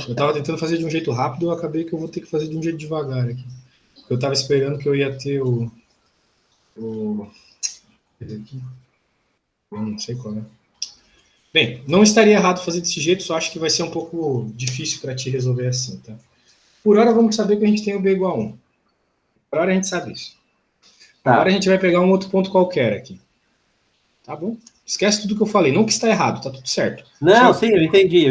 Eu tava tentando fazer de um jeito rápido, eu acabei que eu vou ter que fazer de um jeito devagar aqui. Eu tava esperando que eu ia ter eu não sei qual é. Bem, não estaria errado fazer desse jeito, só acho que vai ser um pouco difícil para te resolver assim, tá? Por hora vamos saber que a gente tem o B igual a 1. Por hora a gente sabe isso. Tá. Agora a gente vai pegar um outro ponto qualquer aqui. Tá bom? Esquece tudo que eu falei, não que está errado, tá tudo certo. Não, sim, eu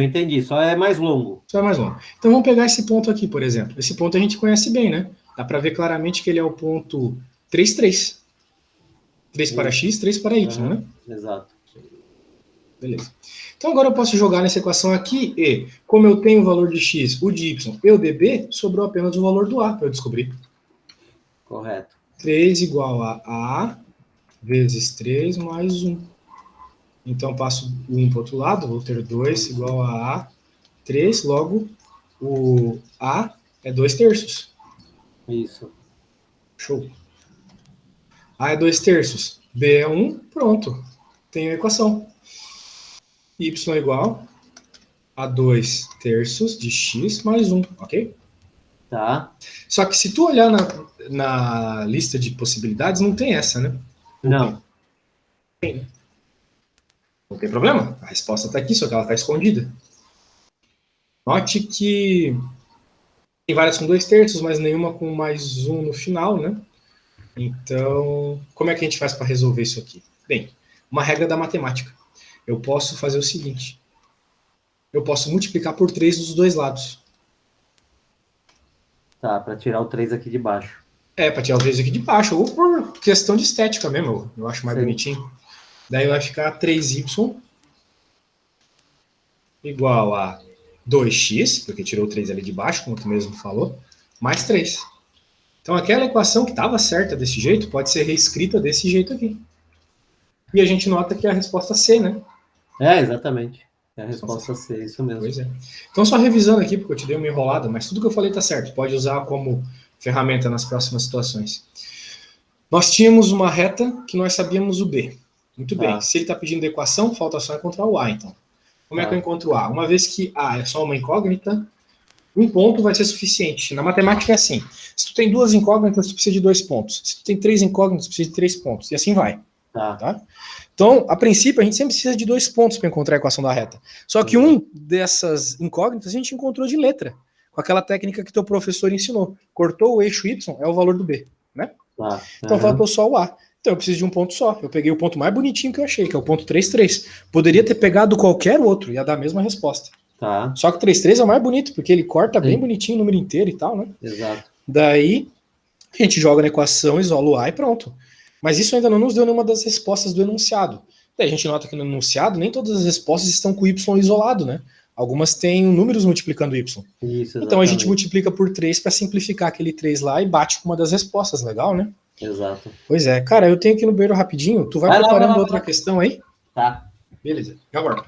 entendi. Só é mais longo. Só é mais longo. Então vamos pegar esse ponto aqui, por exemplo. Esse ponto a gente conhece bem, né? Dá para ver claramente que ele é o ponto 3, 3. 3 para x, 3 para y, né? Exato. Beleza. Então agora eu posso jogar nessa equação aqui e, como eu tenho o valor de x, o de y e o de b, sobrou apenas o valor do a para eu descobrir. Correto. 3 igual a vezes 3 mais 1. Então passo o 1 para o outro lado, vou ter 2 igual a 3, logo o a é 2 terços. Isso. Show. A é 2 terços, b é 1, pronto. Tenho a equação. Y igual a 2 terços de x mais 1, ok? Tá. Só que se tu olhar na lista de possibilidades, não tem essa, né? Não. Não tem problema. A resposta está aqui, só que ela está escondida. Note que tem várias com 2/3, mas nenhuma com mais um no final, né? Então, como é que a gente faz para resolver isso aqui? Bem, uma regra da matemática. Eu posso fazer o seguinte: eu posso multiplicar por 3 dos dois lados. Tá, para tirar o 3 aqui de baixo. Para tirar o 3 aqui de baixo, ou por questão de estética mesmo, eu acho mais Sim. bonitinho. Daí vai ficar 3y igual a 2x, porque tirou o 3 ali de baixo, como tu mesmo falou, mais 3. Então aquela equação que estava certa desse jeito pode ser reescrita desse jeito aqui. E a gente nota que é a resposta C, né? Exatamente. É a resposta C, isso mesmo. Pois é. Então, só revisando aqui, porque eu te dei uma enrolada, mas tudo que eu falei está certo. Pode usar como ferramenta nas próximas situações. Nós tínhamos uma reta que nós sabíamos o B. Muito bem. Se ele está pedindo equação, falta só encontrar o A, então. Como é que eu encontro o A? Uma vez que A é só uma incógnita, um ponto vai ser suficiente. Na matemática é assim. Se tu tem duas incógnitas, tu precisa de 2 pontos. Se tu tem 3 incógnitas, tu precisa de 3 pontos. E assim vai. Tá? Então, a princípio, a gente sempre precisa de 2 pontos para encontrar a equação da reta. Só que um dessas incógnitas a gente encontrou de letra, com aquela técnica que teu professor ensinou. Cortou o eixo Y, é o valor do B. Né? Então, faltou só o A. Então, eu preciso de um ponto só. Eu peguei o ponto mais bonitinho que eu achei, que é o ponto 3,3. Poderia ter pegado qualquer outro, ia dar a mesma resposta. Só que 3,3 é o mais bonito, porque ele corta bem bonitinho o número inteiro e tal, né? Exato. Daí, a gente joga na equação, isola o A e pronto. Mas isso ainda não nos deu nenhuma das respostas do enunciado. Daí a gente nota que no enunciado nem todas as respostas estão com Y isolado, né? Algumas têm números multiplicando Y. Isso, então a gente multiplica por 3 para simplificar aquele 3 lá e bate com uma das respostas. Legal, né? Exato. Pois é. Cara, eu tenho que ir no banheiro rapidinho. Tu vai preparando outra questão aí? Tá. Beleza. Agora.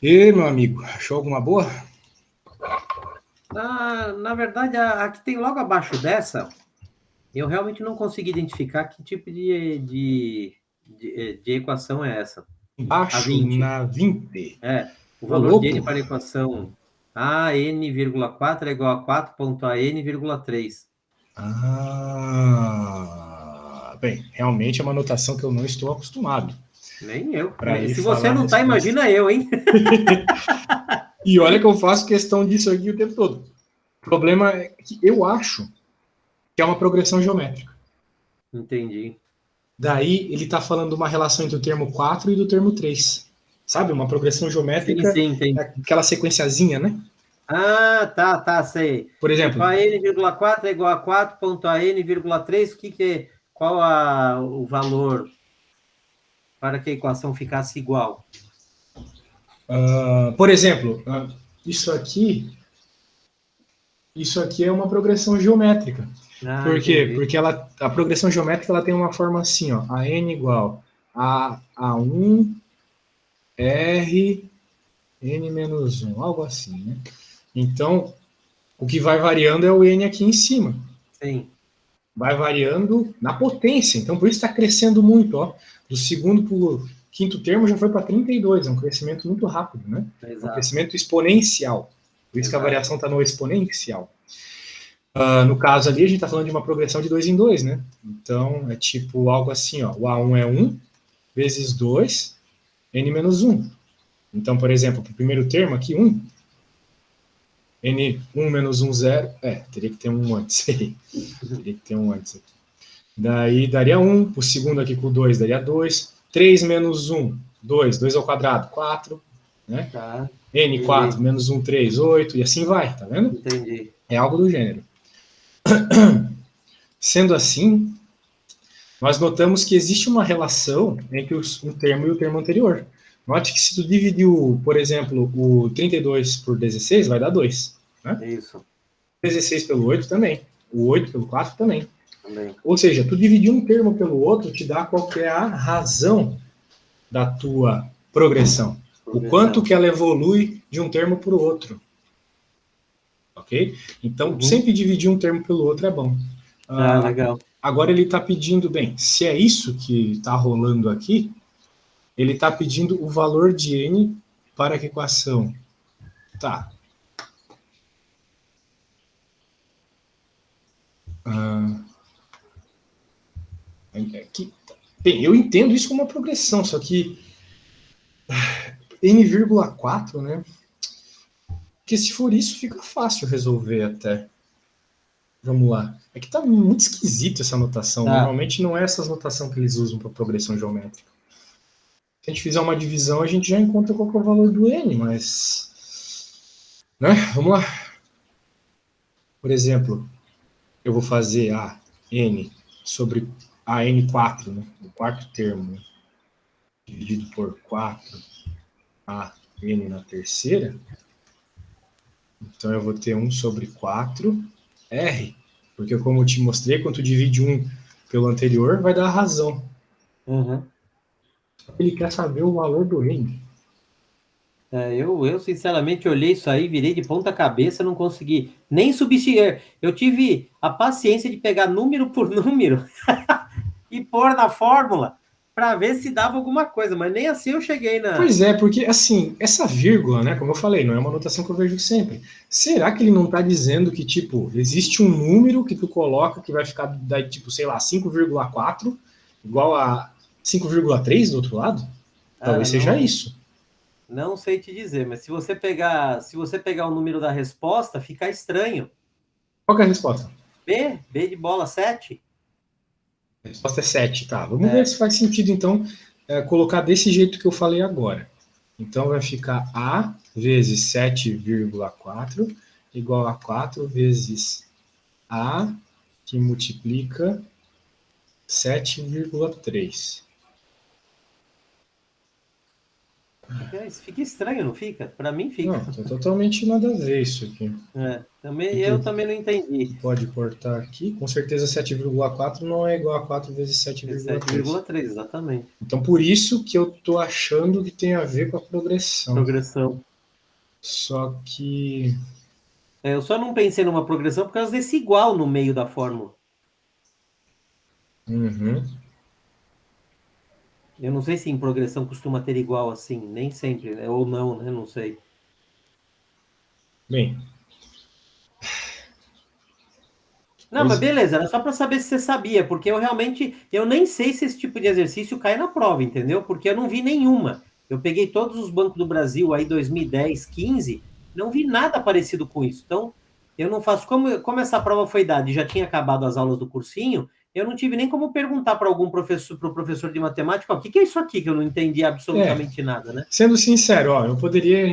E, meu amigo, achou alguma boa? Na verdade, a que tem logo abaixo dessa, eu realmente não consegui identificar que tipo de equação é essa. A Embaixo, 20. na 20. O Ô, valor de n louco. para a equação AN,4 é igual a 4.AN,3. Bem, realmente é uma notação que eu não estou acostumado Nem eu. para ir Se você falar a não tá, resposta. imagina eu, hein? E olha que eu faço questão disso aqui o tempo todo. O problema é que eu acho que é uma progressão geométrica. Entendi. Daí ele está falando de uma relação entre o termo 4 e do termo 3. Sabe? Uma progressão Sim, geométrica, sim, entendi. aquela sequenciazinha, né? Tá, sei. Por Tipo, exemplo, a n,4 é igual a 4.an,3, qual o valor para que a equação ficasse igual? por exemplo, isso aqui é uma progressão geométrica. Por quê? Entendi. Porque a progressão geométrica ela tem uma forma assim, ó, a n igual a 1 r n menos 1, algo assim, né? Então, o que vai variando é o n aqui em cima. Sim, Vai variando na potência. Então, por isso está crescendo muito. Ó. Do segundo para o quinto termo já foi para 32. É um crescimento muito rápido, né? É um exato, crescimento exponencial. Por isso que a exato. variação está no exponencial. No caso ali, a gente está falando de uma progressão de 2 em 2, né? Então, é tipo algo assim, ó. O A1 é 1 vezes 2, n menos 1. Então, por exemplo, para o primeiro termo aqui, 1, n1 menos 1, 0. Teria que ter um antes. Teria que ter um antes aqui. Daí daria 1, o segundo aqui com 2 daria 2. 3 menos 1, 2. 2 ao quadrado, 4. Né? Tá, N4 entendi, menos 1, 3, 8. E assim vai, tá vendo? entendi. É algo do gênero. Sendo assim, nós notamos que existe uma relação entre um termo e o termo anterior. Note que se tu dividiu, por exemplo, o 32 por 16, vai dar 2. Né? Isso, 16 pelo 8 também. O 8 pelo 4 também. também. Ou seja, tu dividir um termo pelo outro te dá qual é a razão da tua progressão. O quanto Progressão. que ela evolui de um termo para o outro. Ok? Então, Uhum. sempre dividir um termo pelo outro é bom. Ah, Legal. agora ele está pedindo, bem, se é isso que está rolando aqui, ele está pedindo o valor de n para que equação. Tá. Ah, aqui, bem, eu entendo isso como uma progressão, só que n,4, né? Porque se for isso, fica fácil resolver até. Vamos lá. É que tá muito esquisito essa notação. Tá. Normalmente não é essa notação que eles usam para progressão geométrica. Se a gente fizer uma divisão, a gente já encontra qual é o valor do n, mas. Né? Vamos lá. Por exemplo, eu vou fazer a n sobre a n4, né? O quarto termo, né? Dividido por 4, a n na terceira. Então eu vou ter 1 sobre 4 r, porque como eu te mostrei, quando tu divide um pelo anterior, vai dar a razão. Uhum. Ele quer saber o valor do n. Eu sinceramente olhei isso aí, virei de ponta cabeça, não consegui nem substituir. Eu tive a paciência de pegar número por número e pôr na fórmula para ver se dava alguma coisa, mas nem assim eu cheguei na. Pois é, porque assim, essa vírgula, né, como eu falei, não é uma notação que eu vejo sempre. Será que ele não está dizendo que, tipo, existe um número que tu coloca que vai ficar, daí, tipo, sei lá, 5,4 igual a 5,3 do outro lado? Cara, Talvez seja não, isso. não sei te dizer, mas se você pegar o número da resposta, fica estranho. Qual que é a resposta? B de bola 7. A resposta é 7, tá. Vamos ver É, se faz sentido, então, colocar desse jeito que eu falei agora. Então vai ficar A vezes 7,4 igual a 4 vezes A que multiplica 7,3. Fica estranho, não fica? Para mim fica. Não, tá totalmente nada a ver isso aqui. Eu também não entendi. Pode cortar aqui. Com certeza 7,4 não é igual a 4 vezes 7,3. 7,3, exatamente. Então, por isso que eu tô achando que tem a ver com a progressão. Progressão. Só que... Eu só não pensei numa progressão por causa desse igual no meio da fórmula. Uhum. Eu não sei se em progressão costuma ter igual assim, nem sempre, né? Ou não, né? Não sei. Bem... Não, mas beleza, era só para saber se você sabia, porque eu nem sei se esse tipo de exercício cai na prova, entendeu? Porque eu não vi nenhuma. Eu peguei todos os bancos do Brasil aí 2010, 15, não vi nada parecido com isso. Então, eu não faço como essa prova foi dada e já tinha acabado as aulas do cursinho, eu não tive nem como perguntar para algum professor, para o professor de matemática, o que é isso aqui que eu não entendi absolutamente nada, né? Sendo sincero, ó, eu poderia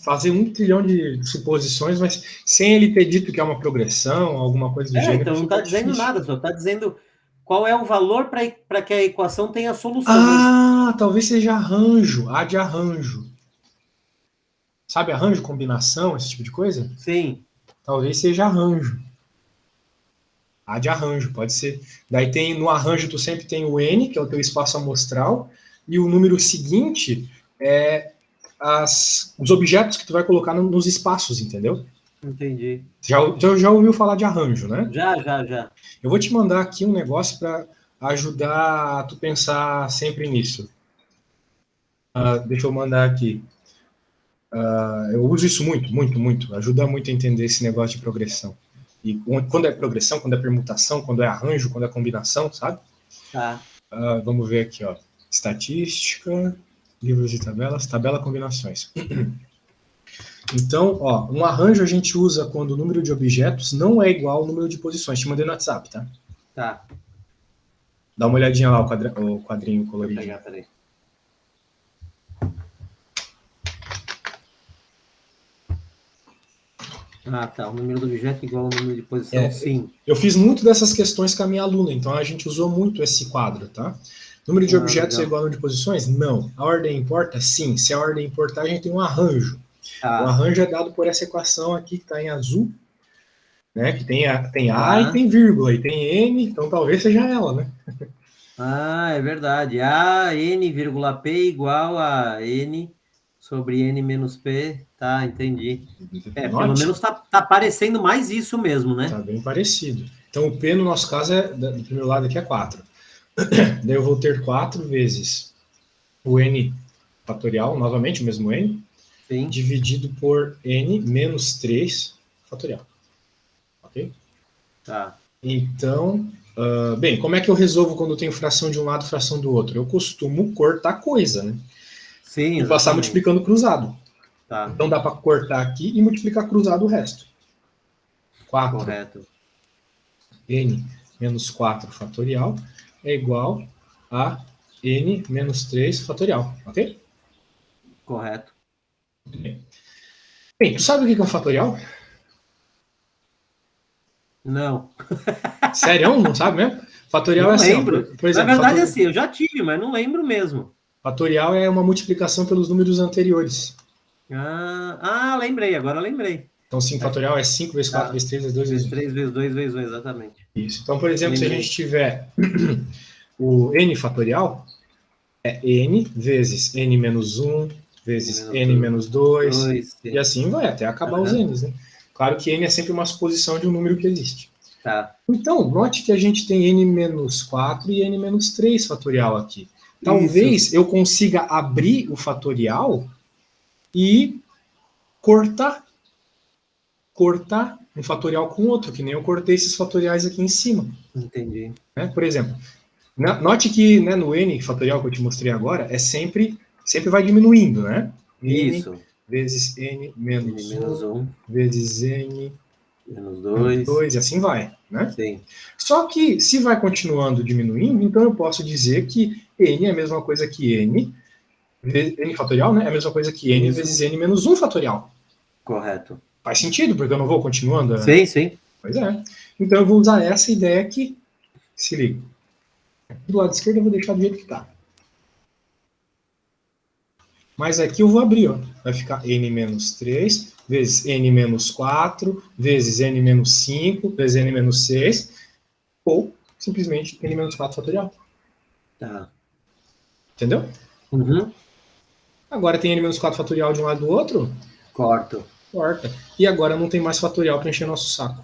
fazer 1 trilhão de suposições, mas sem ele ter dito que é uma progressão, alguma coisa do gênero, Então não fica está dizendo difícil. nada, só está dizendo qual é o valor para que a equação tenha solução. Talvez seja arranjo, A de arranjo. Sabe arranjo, combinação, esse tipo de coisa? Sim. Talvez seja arranjo. A de arranjo, pode ser. Daí tem no arranjo tu sempre tem o N, que é o teu espaço amostral, e o número seguinte é os objetos que tu vai colocar nos espaços, entendeu? Entendi. Já ouviu falar de arranjo, né? Já. Eu vou te mandar aqui um negócio para ajudar a tu pensar sempre nisso. Deixa eu mandar aqui. Eu uso isso muito. Ajuda muito a entender esse negócio de progressão. E quando é progressão, quando é permutação, quando é arranjo, quando é combinação, sabe? Tá. Vamos ver aqui, ó. Estatística, livros de tabelas, tabela combinações. Então, ó, um arranjo a gente usa quando o número de objetos não é igual ao número de posições. Te mandei no WhatsApp, tá? Tá. Dá uma olhadinha lá, o quadrinho colorido. Vou pegar, peraí. Tá. O número do objeto igual ao número de posição, sim. Eu fiz muito dessas questões com a minha aluna, então a gente usou muito esse quadro, tá? Número de objetos legal. é igual ao número de posições? Não. A ordem importa? Sim. Se a ordem importar, a gente tem um arranjo. Tá. O arranjo é dado por essa equação aqui que está em azul, né? Que tem A e Tá. tem vírgula, e tem N, então talvez seja ela, né? É verdade. A N, P igual a N sobre N menos P. Tá, entendi. Pelo menos tá parecendo mais isso mesmo, né? Tá bem parecido. Então o P no nosso caso do primeiro lado aqui é 4. Daí eu vou ter 4 vezes o N fatorial, novamente o mesmo N, Sim. dividido por N menos 3 fatorial. Ok? Tá. Então, bem, como é que eu resolvo quando eu tenho fração de um lado e fração do outro? Eu costumo cortar coisa, né? Sim, E passar multiplicando cruzado. Tá. Então dá para cortar aqui e multiplicar cruzado o resto. 4. Correto. N menos 4 fatorial é igual a N menos 3 fatorial, ok? Correto. Bem, tu sabe o que é um fatorial? Não. Sério? Não sabe mesmo? Fatorial Não é assim, lembro. por exemplo, Na verdade, assim, eu já tive, mas não lembro mesmo. Fatorial é uma multiplicação pelos números anteriores. Lembrei, agora lembrei. Então, 5 fatorial é 5 vezes 4 vezes 3 vezes 2 vezes 1. 3 vezes 2 vezes 1, exatamente. Isso. Então, por exemplo, lembrei. Se a gente tiver o n fatorial, é n vezes n menos 1 vezes n menos 2, e assim vai, até acabar os n's, né? Claro que n é sempre uma suposição de um número que existe. Tá. Então, note que a gente tem n menos 4 e n menos 3 fatorial aqui. Talvez eu consiga abrir o fatorial e cortar um fatorial com outro, que nem eu cortei esses fatoriais aqui em cima. Entendi. Né? Por exemplo, note que no n fatorial que eu te mostrei agora, sempre vai diminuindo, né? Isso. N vezes n menos 1 vezes n menos 2, e assim vai, né? Sim. Só que, se vai continuando diminuindo, então eu posso dizer que n é a mesma coisa que n fatorial, né? É a mesma coisa que n vezes n menos 1 fatorial. Correto. Faz sentido, porque eu não vou continuando? Sim. Pois é. Então eu vou usar essa ideia aqui. Se liga. Do lado esquerdo eu vou deixar do jeito que está. Mas aqui eu vou abrir, ó. Vai ficar n menos 3 vezes n menos 4 vezes n menos 5 vezes n menos 6 ou simplesmente n menos 4 fatorial. Tá. Entendeu? Uhum. Agora tem n menos 4 fatorial de um lado do outro, Corto. corta. E agora não tem mais fatorial para encher nosso saco.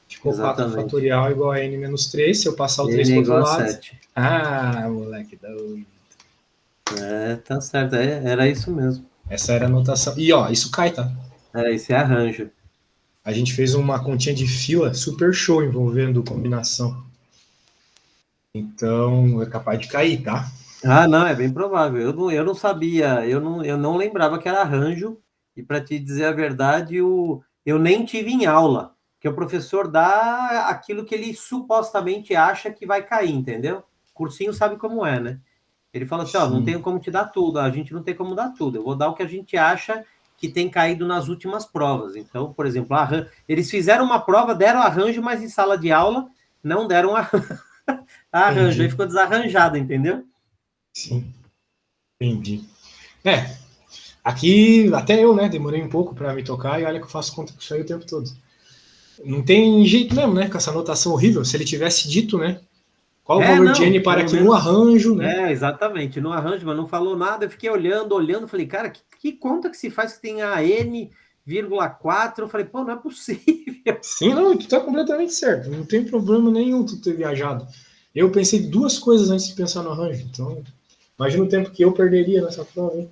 Ficou 4 Exatamente. fatorial igual a n menos 3. Se eu passar o 3 N é para o outro igual a lado... 7. Ah, moleque doido. É, tá certo. Era isso mesmo. Essa era a anotação. E ó, isso cai, tá? Esse é arranjo. A gente fez uma continha de fila super show envolvendo combinação. Então, é capaz de cair, tá? Ah, não, é bem provável. Eu não sabia, eu não lembrava que era arranjo, e para te dizer a verdade, eu nem tive em aula, que o professor dá aquilo que ele supostamente acha que vai cair, entendeu? Cursinho sabe como é, né? Ele fala assim, ó, não Sim. tenho como te dar tudo, a gente não tem como dar tudo, eu vou dar o que a gente acha que tem caído nas últimas provas. Então, por exemplo, eles fizeram uma prova, deram arranjo, mas em sala de aula não deram arranjo, aí Entendi. ficou desarranjado, entendeu? Sim, entendi. É, aqui até eu, né, demorei um pouco para me tocar e olha que eu faço conta com isso aí o tempo todo. Não tem jeito mesmo, né, com essa anotação horrível. Se ele tivesse dito, né, qual o valor de Não, N para pelo que no menos. arranjo, né? Exatamente, no arranjo, mas não falou nada. Eu fiquei olhando, falei, cara, que conta que se faz que tem a N,4? Eu falei, pô, não é possível. Sim, não, tu tá completamente certo. Não tem problema nenhum tu ter viajado. Eu pensei duas coisas antes de pensar no arranjo. Então, imagina o tempo que eu perderia nessa prova, hein?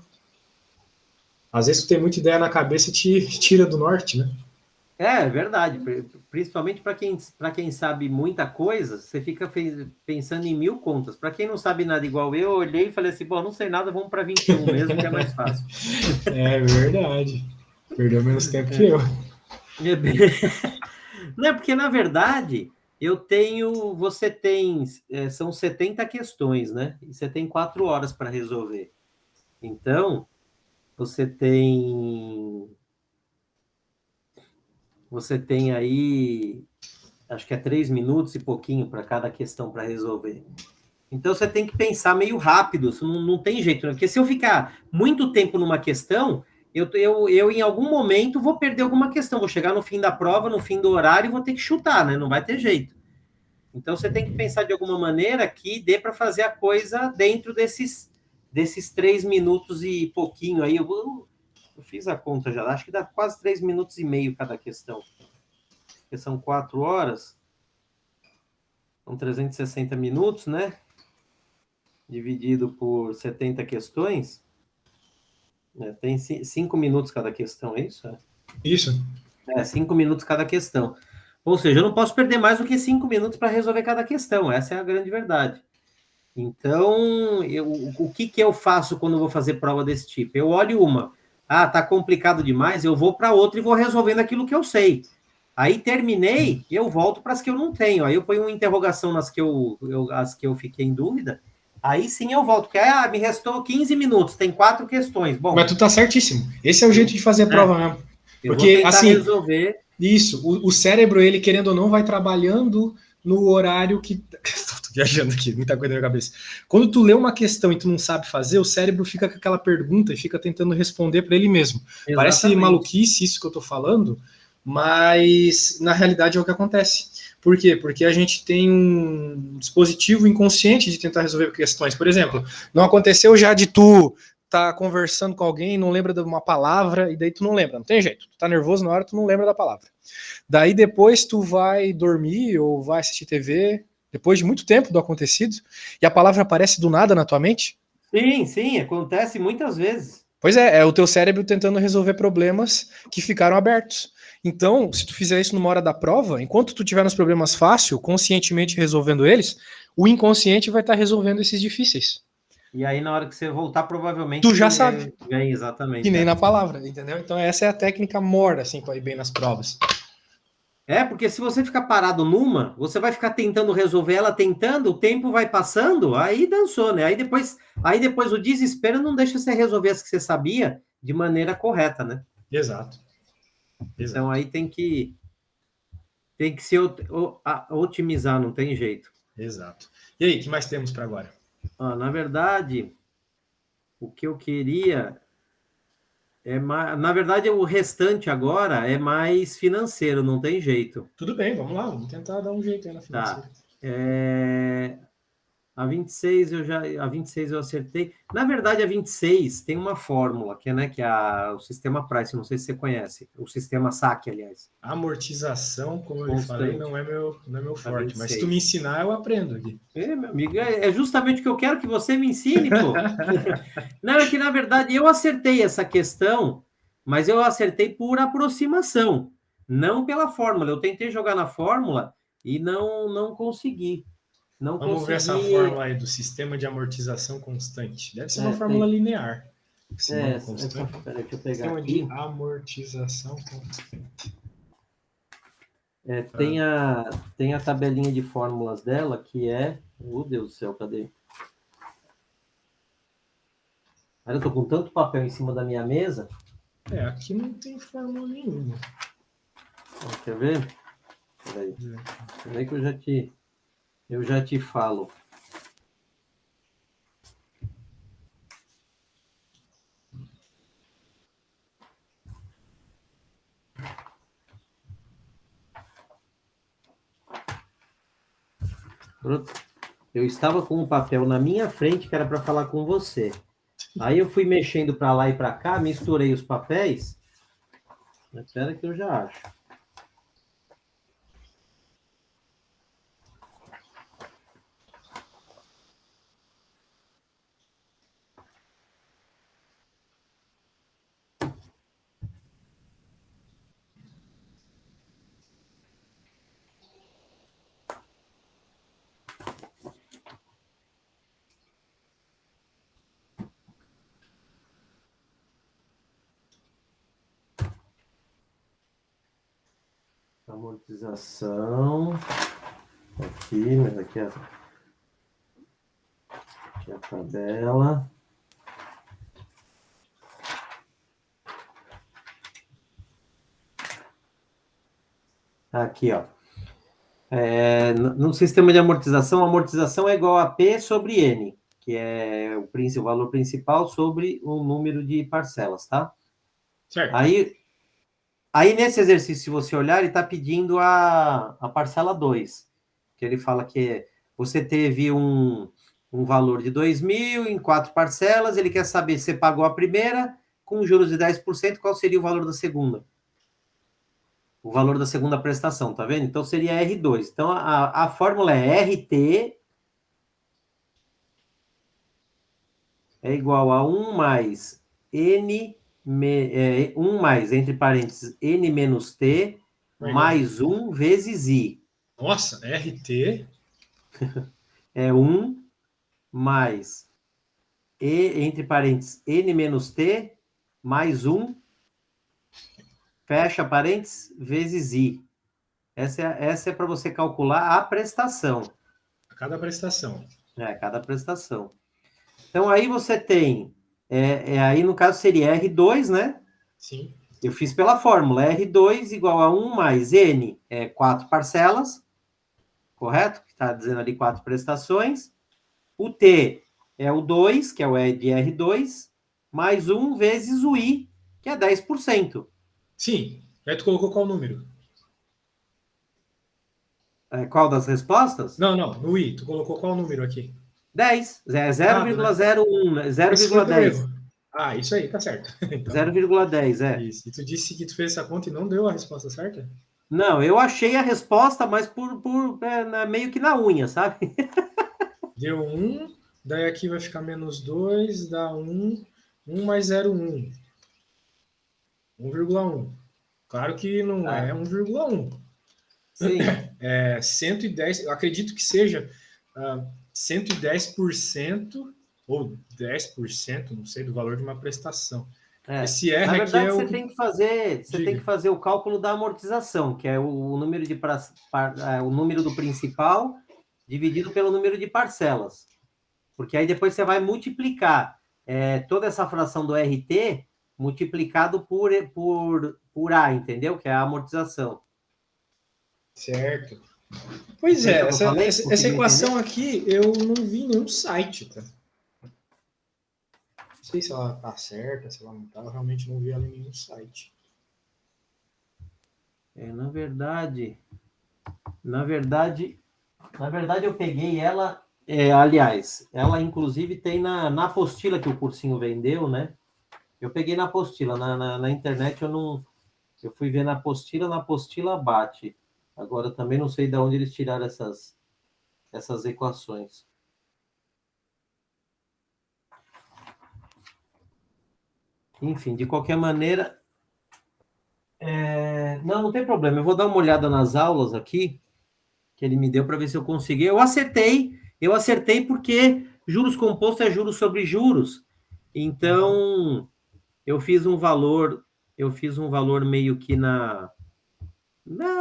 Às vezes tu tem muita ideia na cabeça e te tira do norte, né? É verdade, principalmente para quem sabe muita coisa, você fica pensando em mil contas. Para quem não sabe nada igual eu olhei e falei assim, bom, não sei nada, vamos para 21 mesmo, que é mais fácil. É verdade. Perdeu menos tempo que eu. É bem- Não, porque na verdade você tem, são 70 questões, né? E você tem 4 horas para resolver. Então, você tem, você tem aí, acho que é 3 minutos e pouquinho para cada questão para resolver. Então, você tem que pensar meio rápido, isso não tem jeito, né? Porque se eu ficar muito tempo numa questão, eu em algum momento vou perder alguma questão, vou chegar no fim da prova, no fim do horário e vou ter que chutar, né? Não vai ter jeito. Então, você tem que pensar de alguma maneira que dê para fazer a coisa dentro desses 3 minutos e pouquinho aí. Eu fiz a conta já, acho que dá quase 3 minutos e meio cada questão. Porque são 4 horas, são 360 minutos, né? Dividido por 70 questões, né? Tem 5 minutos cada questão, é isso? Isso. 5 minutos cada questão. Ou seja, eu não posso perder mais do que 5 minutos para resolver cada questão, essa é a grande verdade. Então, o que eu faço quando eu vou fazer prova desse tipo? Eu olho uma, tá complicado demais, eu vou para outra e vou resolvendo aquilo que eu sei. Aí terminei, eu volto para as que eu não tenho. Aí eu ponho uma interrogação nas que as que eu fiquei em dúvida. Aí sim eu volto, porque me restou 15 minutos, tem 4 questões. Mas Bom, tu tá certíssimo. Esse é o jeito eu, de fazer a é, prova mesmo. eu vou Porque, tentar assim, resolver. isso, o cérebro, ele querendo ou não, vai trabalhando no horário que. Tô viajando aqui, muita coisa na minha cabeça. Quando tu lê uma questão e tu não sabe fazer, o cérebro fica com aquela pergunta e fica tentando responder para ele mesmo. Parece Exatamente. maluquice isso que eu tô falando, mas na realidade é o que acontece. Por quê? Porque a gente tem um dispositivo inconsciente de tentar resolver questões. Por exemplo, não aconteceu já de tu tá conversando com alguém, não lembra de uma palavra, e daí tu não lembra, não tem jeito. Tu tá nervoso na hora, tu não lembra da palavra. Daí depois tu vai dormir ou vai assistir TV, depois de muito tempo do acontecido, e a palavra aparece do nada na tua mente. Sim, sim, acontece muitas vezes. Pois é o teu cérebro tentando resolver problemas que ficaram abertos. Então, se tu fizer isso numa hora da prova, enquanto tu tiver nos problemas fácil, conscientemente resolvendo eles, o inconsciente vai estar resolvendo esses difíceis. E aí, na hora que você voltar, Tu já provavelmente sabe, vem que exatamente. nem na palavra, entendeu? Então essa é a técnica mora, assim, para ir bem nas provas. Porque se você ficar parado numa, você vai ficar tentando resolver ela, tentando, o tempo vai passando, aí dançou, né? Aí depois o desespero não deixa você resolver as que você sabia de maneira correta, né? Exato, Então exato, aí tem que se otimizar, não tem jeito. exato. E aí, o que mais temos para agora? Na verdade, o que eu queria Na verdade, o restante agora é mais financeiro, não tem jeito. Tudo bem, vamos lá, vamos tentar dar um jeito aí na Tá. financeira. A 26 a 26 eu acertei. Na verdade, a 26 tem uma fórmula, que é, né, o sistema Price, não sei se você conhece, o sistema saque, aliás. Amortização, como eu Constante. falei, não é meu forte, mas se tu 26. me ensinar, eu aprendo aqui. Meu amigo, é justamente o que eu quero que você me ensine, pô. Não, é que na verdade eu acertei essa questão, mas eu acertei por aproximação, não pela fórmula. Eu tentei jogar na fórmula e não consegui. Não Vamos ver essa consegui. fórmula aí do sistema de amortização constante. Deve ser uma fórmula linear. Peraí, deixa eu pegar Sistema aqui. de amortização constante. Tem a tabelinha de fórmulas dela, que é... Meu Deus do céu, cadê? Eu tô com tanto papel em cima da minha mesa. Aqui não tem fórmula nenhuma. Quer ver? Peraí que eu já te falo. Eu estava com um papel na minha frente que era para falar com você. Aí eu fui mexendo para lá e para cá, misturei os papéis. Espera que eu já acho. Amortização. Aqui, mas aqui é a tabela. Aqui, ó. No sistema de amortização, a amortização é igual a P sobre N, que é o valor principal sobre o número de parcelas, tá? Certo. Aí nesse exercício, se você olhar, ele está pedindo a parcela 2, que ele fala que você teve um valor de 2.000 em 4 parcelas, ele quer saber se você pagou a primeira, com juros de 10%, qual seria o valor da segunda? O valor da segunda prestação, tá vendo? Então seria R2. Então a fórmula é RT é igual a 1 mais N, 1 mais, entre parênteses, N menos T, mais 1 vezes I. Nossa, RT é 1 mais, entre parênteses, N menos T, mais 1, fecha parênteses, vezes I. Essa é para você calcular a prestação. A cada prestação. Cada prestação. Então, aí você tem... aí, no caso, seria R2, né? Sim. Eu fiz pela fórmula. R2 igual a 1 mais N, 4 parcelas. Correto? Que está dizendo ali 4 prestações. O T é o 2, que é o E de R2, mais 1 vezes o I, que é 10%. Sim. Aí tu colocou qual número? Qual das respostas? Não, no I. Tu colocou qual número aqui? 10. 0,01. 0,10. Isso aí, tá certo. Então, 0,10, Isso. E tu disse que tu fez essa conta e não deu a resposta certa? Não, eu achei a resposta, mas meio que na unha, sabe? Deu 1, daí aqui vai ficar menos 2, dá 1, 1 mais 0,1. 1,1. Claro que não é 1,1. Sim. 110, eu acredito que seja 110% ou 10%, não sei, do valor de uma prestação. Esse R na verdade, aqui você tem que fazer o cálculo da amortização, que é o número o número do principal dividido pelo número de parcelas. Porque aí depois você vai multiplicar toda essa fração do RT multiplicado por A, entendeu? Que é a amortização. Certo. Pois essa equação aqui eu não vi em nenhum site, tá? sei se ela tá certa, se ela não tá. Eu realmente não vi ela em nenhum site. Na verdade, na verdade, eu peguei ela. Aliás, ela inclusive tem na apostila que o cursinho vendeu, né? Eu peguei na apostila, na internet eu não. Eu fui ver na apostila bate. Agora eu também não sei de onde eles tiraram essas equações. Enfim, de qualquer maneira, não tem problema. Eu vou dar uma olhada nas aulas aqui que ele me deu para ver se eu consegui. Eu acertei porque juros compostos é juros sobre juros. Então, eu fiz um valor, meio que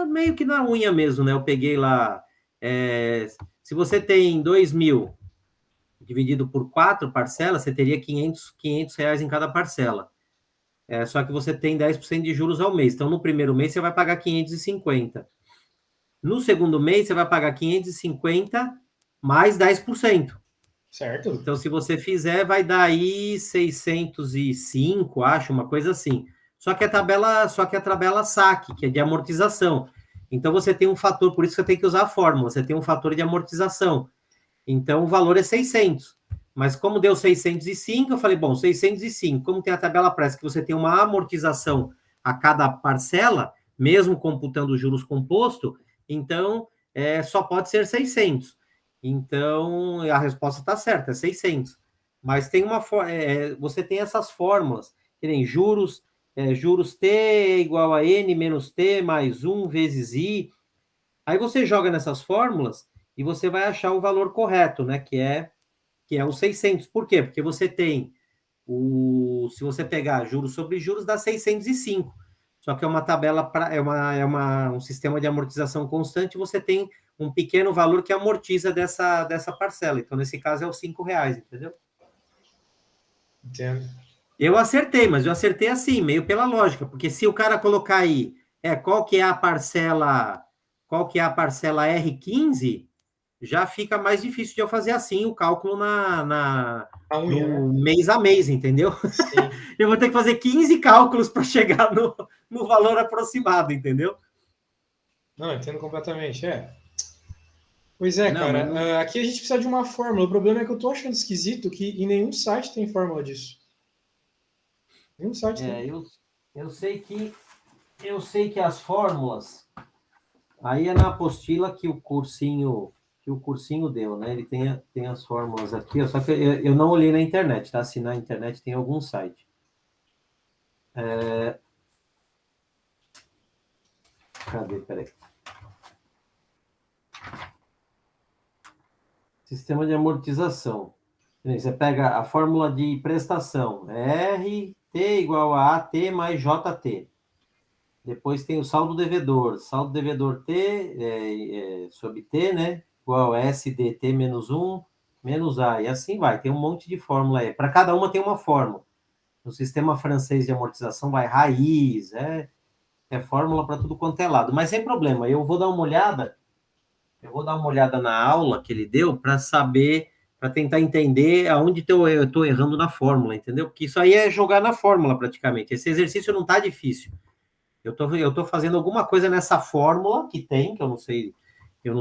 meio que na unha mesmo, né? Eu peguei lá, se você tem 2.000 dividido por 4 parcelas, você teria quinhentos reais em cada parcela. Só que você tem 10% de juros ao mês. Então, no primeiro mês, você vai pagar 550. No segundo mês, você vai pagar 550 mais 10%. Certo? Então, se você fizer, vai dar aí 605, acho, uma coisa assim. Só que a tabela saque, que é de amortização. Então, você tem um fator, por isso que você tem que usar a fórmula, você tem um fator de amortização. Então, o valor é 600. Mas como deu 605, eu falei, bom, 605, como tem a tabela pressa que você tem uma amortização a cada parcela, mesmo computando os juros composto, então só pode ser 600. Então, a resposta está certa, é 600. Mas tem você tem essas fórmulas, que nem juros T é igual a N menos T mais 1 vezes I. Aí você joga nessas fórmulas e você vai achar o valor correto, né? Que é o 600. Por quê? Porque você tem se você pegar juros sobre juros, dá 605. Só que é uma tabela, um sistema de amortização constante, você tem um pequeno valor que amortiza dessa parcela. Então, nesse caso, é os R$ 5, entendeu? Entendo. Eu acertei, mas eu acertei assim, meio pela lógica, porque se o cara colocar aí, qual que é a parcela, R15, já fica mais difícil de eu fazer assim o cálculo A unha, né? no mês a mês, entendeu? Sim. Eu vou ter que fazer 15 cálculos para chegar no valor aproximado, entendeu? Não, entendo completamente. Pois é, Não, mas cara. não. Aqui a gente precisa de uma fórmula. O problema é que eu tô achando esquisito que em nenhum site tem fórmula disso. Nenhum site tem. Eu sei que as fórmulas aí é na apostila que o cursinho deu, né? Ele tem as fórmulas aqui, só que eu não olhei na internet, tá? Se na internet tem algum site. Cadê? Peraí. Sistema de amortização. Você pega a fórmula de prestação, RT igual a AT mais JT. Depois tem o saldo devedor. Saldo devedor T sobre T, né? Igual a SDT menos 1 menos A. E assim vai. Tem um monte de fórmula aí. Para cada uma tem uma fórmula. No sistema francês de amortização vai raiz. É fórmula para tudo quanto é lado. Mas sem problema. Eu vou dar uma olhada. Eu vou dar uma olhada na aula que ele deu para saber, para tentar entender aonde eu estou errando na fórmula, entendeu? Porque isso aí é jogar na fórmula praticamente. Esse exercício não está difícil. Eu tô fazendo alguma coisa nessa fórmula que tem, que eu não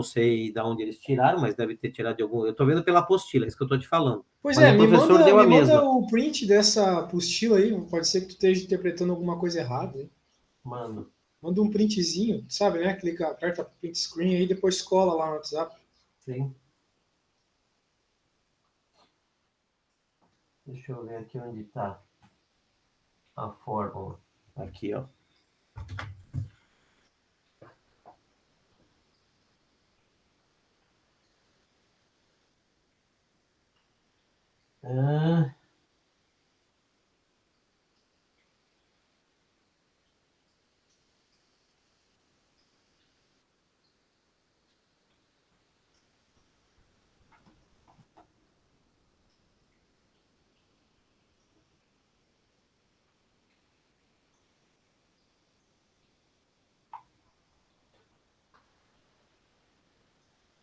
sei de onde eles tiraram, mas deve ter tirado de algum. Eu estou vendo pela apostila, é isso que eu estou te falando. Pois Mas é, o professor deu a me manda mesma. o print dessa apostila aí. Pode ser que tu esteja interpretando alguma coisa errada, hein? Mano, Manda um printzinho, sabe, né? Clica, aperta print screen aí, depois cola lá no WhatsApp. sim. Deixa eu ver aqui onde está a fórmula. Aqui, ó. Ah,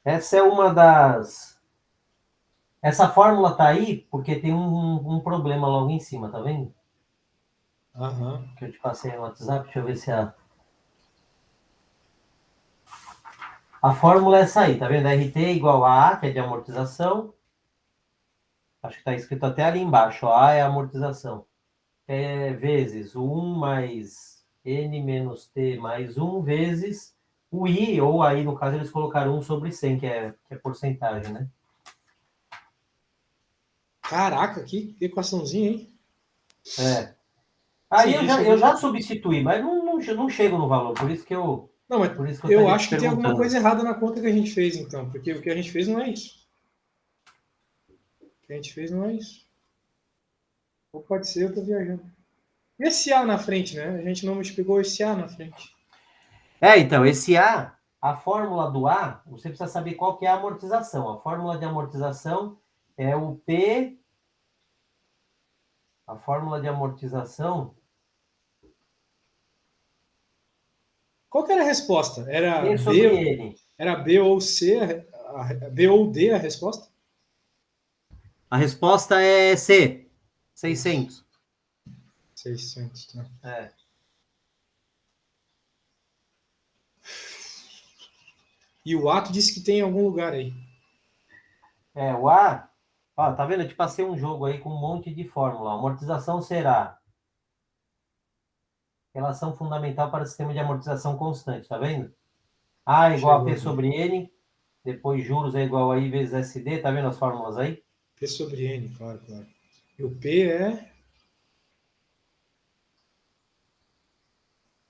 essa é uma das. Essa fórmula tá aí porque tem um problema logo em cima, tá vendo? Aham. Que eu te passei no WhatsApp, deixa eu ver se a fórmula é essa aí, tá vendo? RT igual a A, que é de amortização. Acho que está escrito até ali embaixo, ó, A é a amortização. É vezes 1 mais N menos T mais 1 vezes o I, ou aí no caso eles colocaram 1 sobre 100, que é porcentagem, né? Caraca, que equaçãozinha, hein? É. Aí Sim, eu deixa já, eu eu ver. já substituí, mas não chego no valor, Não, mas por isso que eu eu estaria te acho que tem alguma perguntando. coisa errada na conta que a gente fez, então, porque o que a gente fez não é isso. O que a gente fez não é isso. Ou pode ser, eu tô viajando. E esse A na frente, né? A gente não multiplicou esse A na frente. Então, esse a fórmula do A, você precisa saber qual que é a amortização. A fórmula de amortização é o P. A fórmula de amortização Qual que era a resposta? P sobre N. Era B ou C, B ou D a resposta? A resposta é C, Isso. 600. 600, tá. É. E o ato disse que tem em algum lugar aí. O A, ó, tá vendo? Eu te passei um jogo aí com um monte de fórmula. A amortização será relação fundamental para o sistema de amortização constante, tá vendo? A é igual a Chegou P aqui. sobre N, depois juros é igual a I vezes SD, tá vendo as fórmulas aí? P sobre N, claro, claro. E o P é.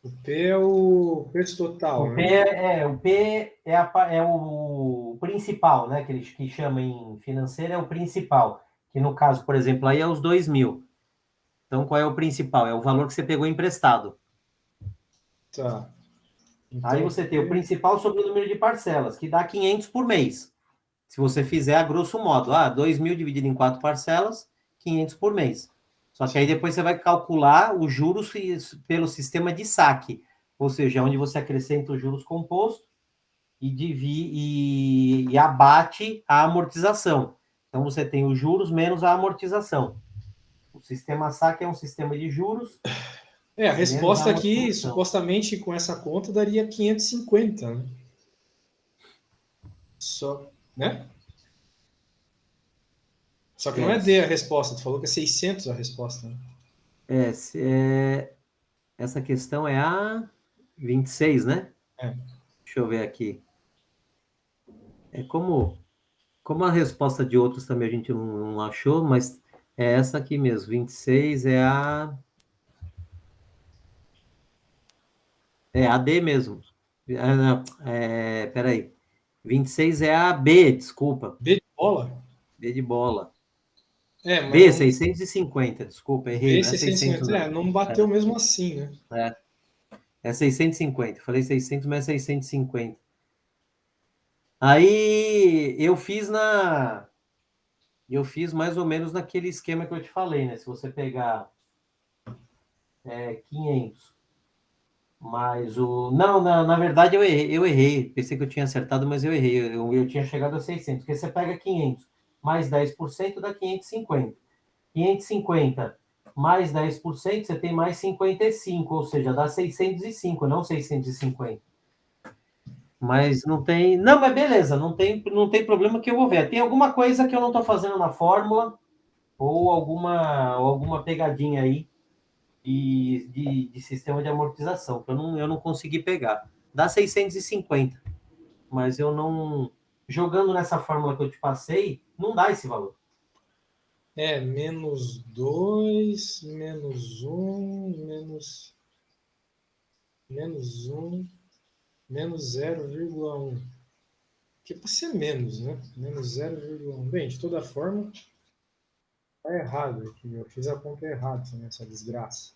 O P é o preço total, né? O P é o principal, né? Que eles que chamam em financeiro é o principal. Que no caso, por exemplo, aí é os 2.000. Então, qual é o principal? É o valor que você pegou emprestado. Tá. Aí Então, você tem o P. principal sobre o número de parcelas, que dá 500 por mês. Se você fizer a grosso modo, 2.000 dividido em 4 parcelas, 500 por mês. Só que aí Sim. depois você vai calcular os juros pelo sistema de saque, ou seja, onde você acrescenta os juros compostos e abate a amortização. Então você tem os juros menos a amortização. O sistema saque é um sistema de juros É, a menos a resposta aqui, amortização. supostamente com essa conta, daria 550, né? Só, né? Só que não É, é D a resposta, tu falou que é 600 a resposta, né? é, essa questão é a 26, né? É. Deixa eu ver aqui. É como a resposta de outros também a gente não achou, mas é essa aqui mesmo. 26 é a D mesmo. Não, peraí. 26 é a B, desculpa. B de bola? B de bola. É, mas B, não. 650, desculpa, errei, B não é 600 650. É, não. não bateu mesmo assim, né? É 650. Falei 600, mas é 650. Aí eu fiz mais ou menos naquele esquema que eu te falei, né? Se você pegar 500 mais o... Não, na verdade eu errei. Pensei que eu tinha acertado, mas eu errei. Eu tinha chegado a 600. Porque você pega 500 mais 10% dá 550. 550 mais 10% você tem mais 55, ou seja, dá 605, não 650. Mas não tem. Não, mas beleza, não tem problema que eu vou ver. Tem alguma coisa que eu não estou fazendo na fórmula, ou alguma pegadinha aí de sistema de amortização, que eu não consegui pegar. Dá 650, mas eu não. Jogando nessa fórmula que eu te passei, não dá esse valor. É, menos 2 menos um menos um menos 0,1. Que para ser menos, né? Menos 0,1. Bem, de toda forma, tá errado aqui. Eu fiz a conta errada nessa desgraça.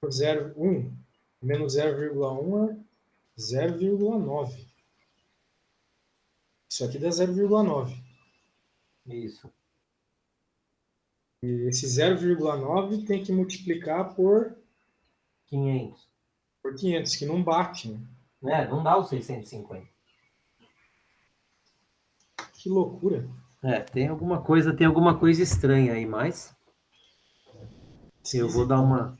0,1 menos 0,1 é 0,9. Isso aqui dá 0,9. Isso. E esse 0,9 tem que multiplicar por 500. 500, que não bate, né? Não dá os 650. Que loucura. Tem alguma coisa estranha aí, mas eu vou dar uma,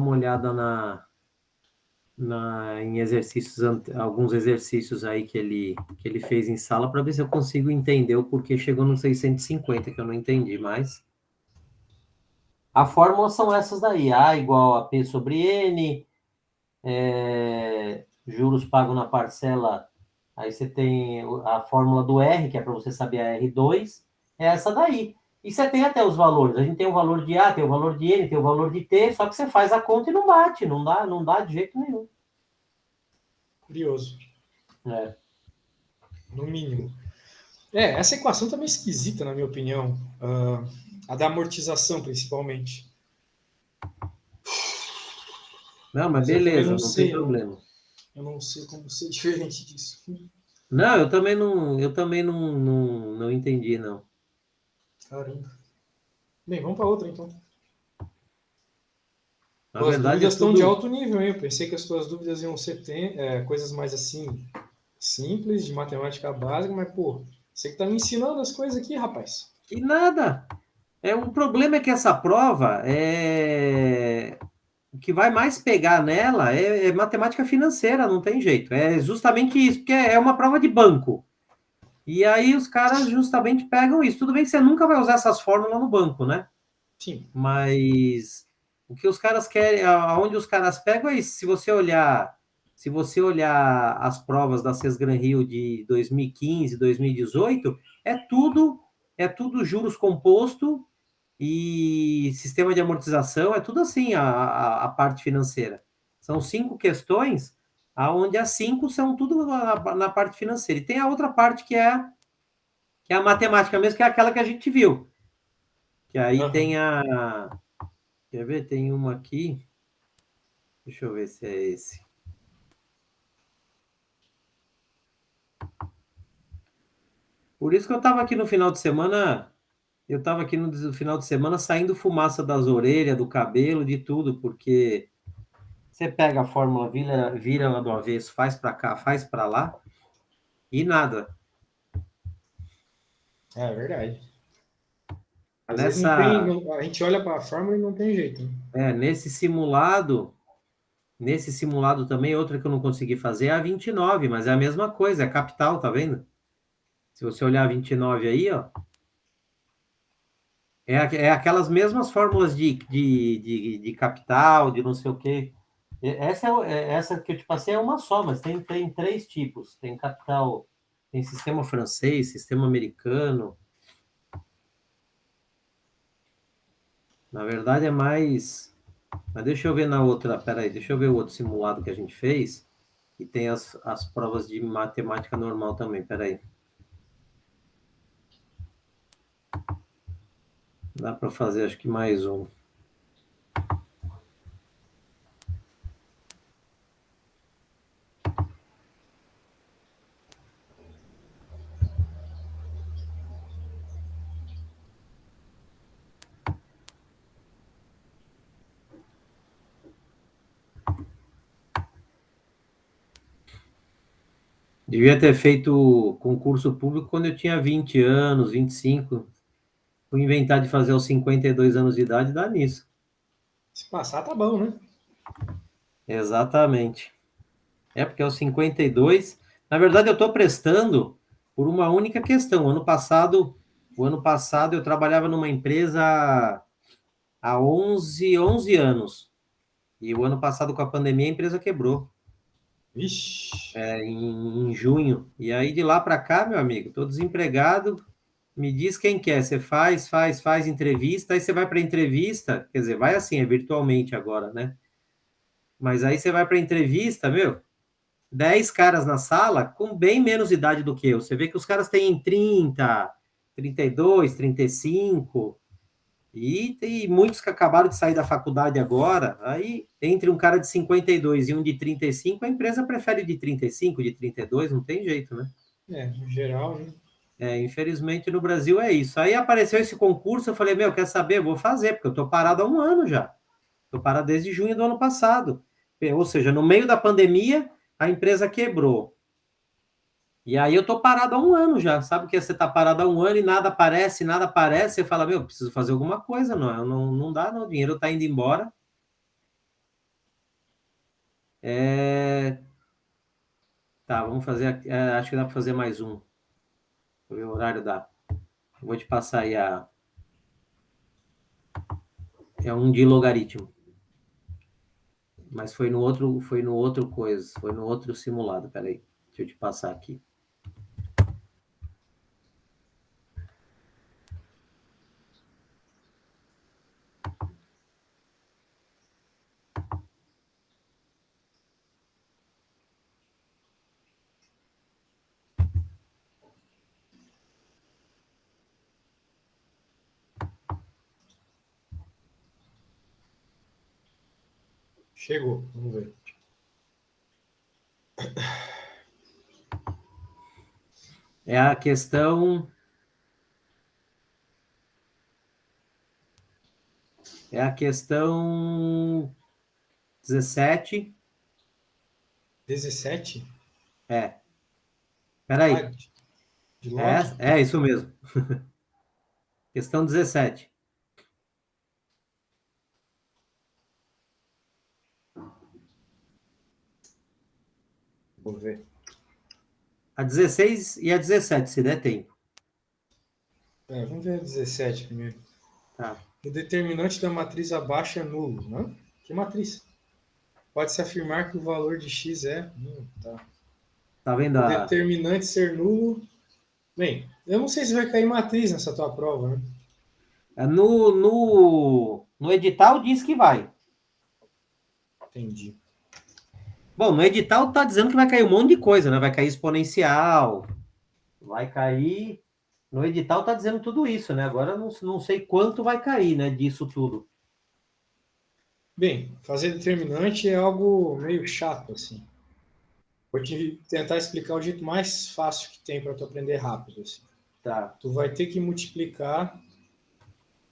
olhada em exercícios, alguns exercícios aí que ele fez em sala para ver se eu consigo entender o porquê chegou no 650, que eu não entendi, mas a fórmula são essas daí, A igual a P sobre N, juros pagos na parcela, aí você tem a fórmula do R, que é para você saber a R2, é essa daí. E você tem até os valores, a gente tem o valor de A, tem o valor de N, tem o valor de T, só que você faz a conta e não bate, não dá de jeito nenhum. Curioso. No mínimo. Essa equação tá meio esquisita, na minha opinião. A da amortização, principalmente. Não, mas beleza, não tem problema. Eu não sei como ser diferente disso. Não, eu também não entendi, não. Caramba. Bem, vamos para outra, então. As dúvidas estão de alto nível, hein? Eu pensei que as tuas dúvidas iam ser coisas mais assim, simples, de matemática básica, mas, pô, você que tá me ensinando as coisas aqui, rapaz. Que nada. O problema é que essa prova o que vai mais pegar nela é matemática financeira, não tem jeito. É justamente isso, porque é uma prova de banco. E aí os caras justamente pegam isso. Tudo bem que você nunca vai usar essas fórmulas no banco, né? Sim. Mas o que os caras querem, aonde os caras pegam é isso. Se você olhar as provas da Sesgran Rio de 2015, 2018, é tudo juros composto e sistema de amortização, é tudo assim, a parte financeira. São 5 questões, aonde as 5 são tudo na parte financeira. E tem a outra parte que é a matemática mesmo, que é aquela que a gente viu. Que aí tem Quer ver? Tem uma aqui. Deixa eu ver se é esse. Por isso que eu estava aqui no final de semana. Eu estava aqui no final de semana saindo fumaça das orelhas, do cabelo, de tudo, porque você pega a fórmula, vira ela do avesso, faz para cá, faz para lá, e nada. É verdade. Às vezes não tem. A gente olha para a fórmula e não tem jeito. Né? Nesse simulado também, outra que eu não consegui fazer é a 29, mas é a mesma coisa, é capital, tá vendo? Se você olhar a 29 aí, ó, é aquelas mesmas fórmulas de capital, de não sei o quê. Essa que eu te passei é uma só, mas tem 3 tipos. Tem capital, tem sistema francês, sistema americano. Na verdade é mais... Mas deixa eu ver na outra, peraí, deixa eu ver o outro simulado que a gente fez, e tem as provas de matemática normal também, peraí. Dá para fazer, acho que mais um. Devia ter feito concurso público quando eu tinha 20 anos, 25. Fui inventar de fazer aos 52 anos de idade, dá nisso. Se passar, tá bom, né? Exatamente. Porque aos 52... Na verdade, eu estou prestando por uma única questão. O ano passado eu trabalhava numa empresa há 11 anos. E o ano passado, com a pandemia, a empresa quebrou. Vixe. Em junho. E aí, de lá para cá, meu amigo, estou desempregado. Me diz quem quer. Você faz entrevista, aí você vai para entrevista, quer dizer, vai assim, é virtualmente agora, né? Mas aí você vai para entrevista, meu, 10 caras na sala com bem menos idade do que eu. Você vê que os caras têm 30, 32, 35, e tem muitos que acabaram de sair da faculdade agora. Aí, entre um cara de 52 e um de 35, a empresa prefere de 35, de 32, não tem jeito, né? No geral, né? Infelizmente no Brasil é isso. Aí apareceu esse concurso, eu falei, quer saber? Eu vou fazer, porque eu estou parado há um ano já. Estou parado desde junho do ano passado. Ou seja, no meio da pandemia, a empresa quebrou. E aí eu tô parado há um ano já. Sabe o que é você tá parado há um ano e nada aparece, você fala, meu, preciso fazer alguma coisa, não dá, não. O dinheiro tá indo embora. Tá, vamos fazer aqui. Acho que dá para fazer mais um. Deixa eu ver o horário dá. Eu vou te passar aí a. É um de logaritmo. Mas foi no outro coisa, foi no outro simulado. Peraí, deixa eu te passar aqui. Chegou, vamos ver. É a questão. É a questão 17. 17? É. Ah, Peraí. de log? É isso mesmo. Questão 17. Vou ver. A 16 e a 17, se der tempo. Vamos ver a 17 primeiro. Tá. O determinante da matriz abaixo é nulo, né? Que matriz? Pode-se afirmar que o valor de x é. Tá. Tá vendo O a. determinante ser nulo. Bem, eu não sei se vai cair matriz nessa tua prova, né? No edital diz que vai. Entendi. Bom, no edital tá dizendo que vai cair um monte de coisa, né? Vai cair exponencial, vai cair. No edital tá dizendo tudo isso, né? Agora eu não sei quanto vai cair, né? Disso tudo. Bem, fazer determinante é algo meio chato, assim. Vou te tentar explicar o jeito mais fácil que tem para tu aprender rápido, assim. Tá, Tu vai ter que multiplicar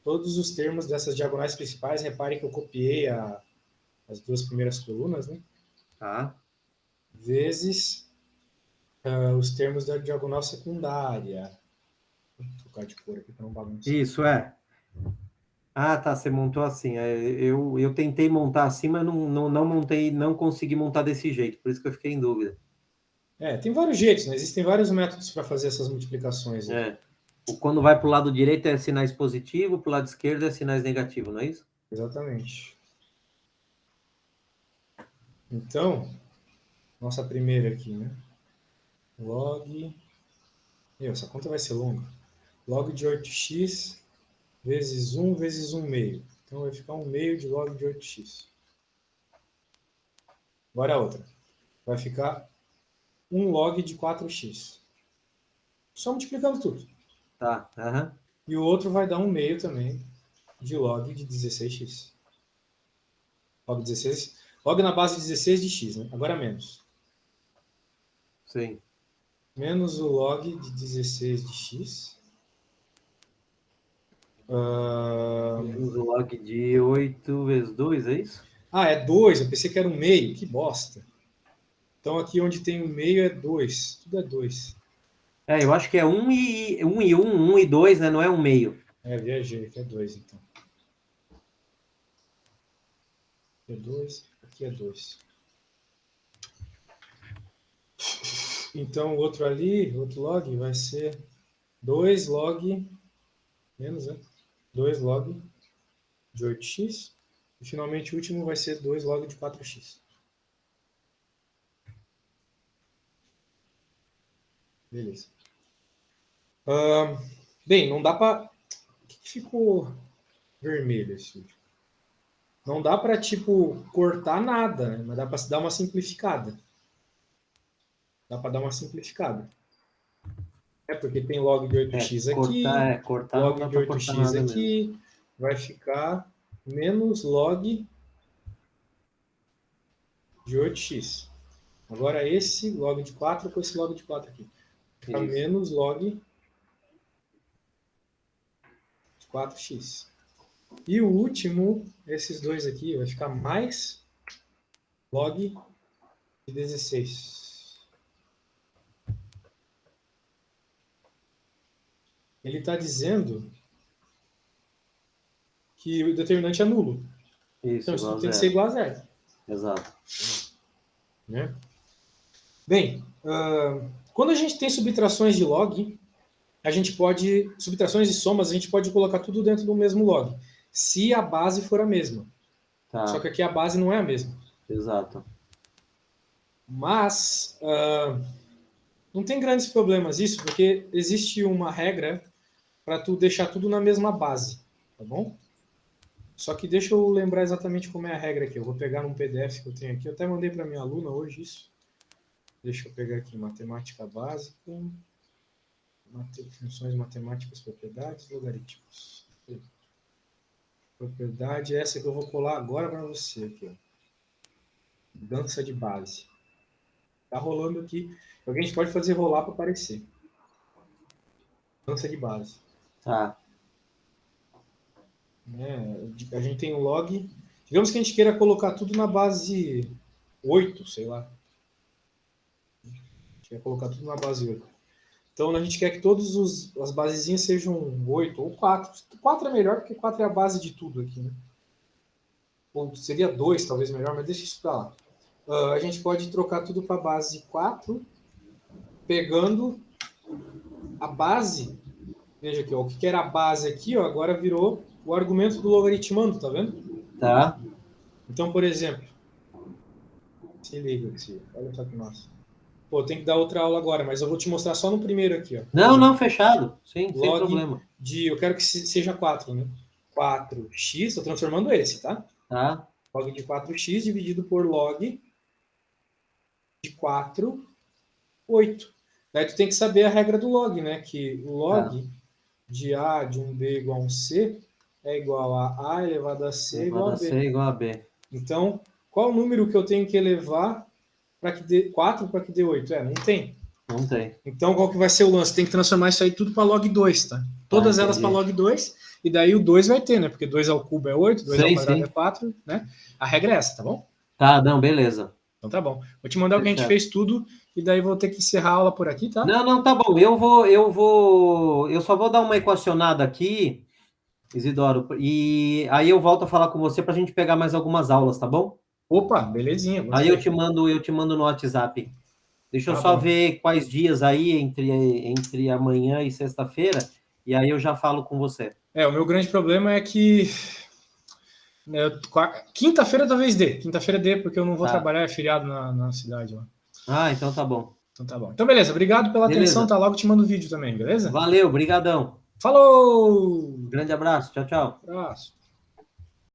todos os termos dessas diagonais principais. Repare que eu copiei as duas primeiras colunas, né? tá. Vezes os termos da diagonal secundária. Vou trocar de cor aqui para não bagunçar. Isso é. Ah, tá. Você montou assim. Eu tentei montar assim, mas não montei, não consegui montar desse jeito. Por isso que eu fiquei em dúvida. Tem vários jeitos, né? Existem vários métodos para fazer essas multiplicações aí. É. Quando vai para o lado direito é sinais positivos, para o lado esquerdo é sinais negativos, não é isso? Exatamente. Então, nossa primeira aqui, né? Log. Essa conta vai ser longa. Log de 8x vezes 1 vezes 1 meio. Então vai ficar 1 meio de log de 8x. Agora a outra. Vai ficar 1 log de 4x. Só multiplicando tudo. Tá. Aham. E o outro vai dar 1 meio também de log de 16x. Log 16. Log na base de 16 de x, né? Agora menos. Sim. Menos o log de 16 de x. Menos o log de 8 vezes 2, é isso? É 2. Eu pensei que era 1 meio. Que bosta. Então aqui onde tem 1 meio é 2. Tudo é 2. Eu acho que é 1 e 2, né? Não é 1 meio. Viajei. Aqui é 2, então. Aqui é 2. Aqui é 2. Então o outro ali, outro log, vai ser 2 log, menos, né? 2 log de 8x. E finalmente o último vai ser 2 log de 4x. Beleza. Bem, não dá para. O que ficou vermelho esse último? Não dá para, tipo, cortar nada, né? Mas dá para dar uma simplificada. Dá para dar uma simplificada. Porque tem log de 8x aqui, Cortar não log dá de para cortar 8x nada mesmo. aqui, vai ficar menos log de 8x. Agora esse log de 4 com esse log de 4 aqui. Fica Isso. menos log de 4x. E o último, esses dois aqui, vai ficar mais log de 16. Ele está dizendo que o determinante é nulo. Isso, Então, isso igual tudo tem que zero. ser igual a zero. Exato. Né? Bem, quando a gente tem subtrações de log, a gente pode, subtrações e somas, a gente pode colocar tudo dentro do mesmo log, se a base for a mesma. Tá. Só que aqui a base não é a mesma. Exato. Mas não tem grandes problemas isso, porque existe uma regra para tu deixar tudo na mesma base, tá bom? Só que deixa eu lembrar exatamente como é a regra aqui. Eu vou pegar num PDF que eu tenho aqui. Eu até mandei para minha aluna hoje isso. Deixa eu pegar aqui, matemática básica, funções matemáticas, propriedades, logaritmos. Propriedade, essa que eu vou colar agora para você aqui, ó. Dança de base. Tá rolando aqui. A gente pode fazer rolar para aparecer. Dança de base. Tá. A gente tem um log. Digamos que a gente queira colocar tudo na base 8, sei lá. A gente quer colocar tudo na base 8. Então a gente quer que todas as basezinhas sejam 8 ou 4. 4 é melhor porque 4 é a base de tudo aqui, né? Ou seria 2 talvez melhor, mas deixa isso pra lá. A gente pode trocar tudo para base 4, pegando a base. Veja aqui, ó, o que era a base aqui, ó, agora virou o argumento do logaritmando, tá vendo? Tá. Então, por exemplo, se liga aqui, olha só que massa. Pô, tem que dar outra aula agora, mas eu vou te mostrar só no primeiro aqui, ó. Não, não, fechado. Sim, sem problema. Eu quero que seja 4, né? 4x, estou transformando esse, tá? Tá. Log de 4x dividido por log de 4, 8. Daí tu tem que saber a regra do log, né? Que o log de A de um B igual a um C é igual a A elevado a C igual a B. C igual a B. Então, qual o número que eu tenho que elevar para que dê 4 para que dê 8? Não tem. Não tem. Então, qual que vai ser o lance? Tem que transformar isso aí tudo para log 2, tá? Todas elas para log 2, e daí o 2 vai ter, né? Porque 2 ao cubo é 8, 2 ao quadrado é 4, né? A regra é essa, tá bom? Tá, não, beleza. Então tá bom. Vou te mandar o que a gente fez tudo, e daí vou ter que encerrar a aula por aqui, tá? Não, tá bom. Eu só vou dar uma equacionada aqui, Isidoro, e aí eu volto a falar com você para a gente pegar mais algumas aulas, tá bom? Opa, belezinha. Aí eu te mando no WhatsApp. Deixa eu só ver quais dias aí entre amanhã e sexta-feira, e aí eu já falo com você. O meu grande problema é que quinta-feira talvez dê. Quinta-feira dê, porque eu não vou trabalhar, é feriado na cidade lá. Ah, então tá bom. Então tá bom. Então beleza, obrigado pela atenção, tá? Logo te mando o vídeo também, beleza? Valeu, brigadão. Falou! Grande abraço, tchau, tchau. Abraço.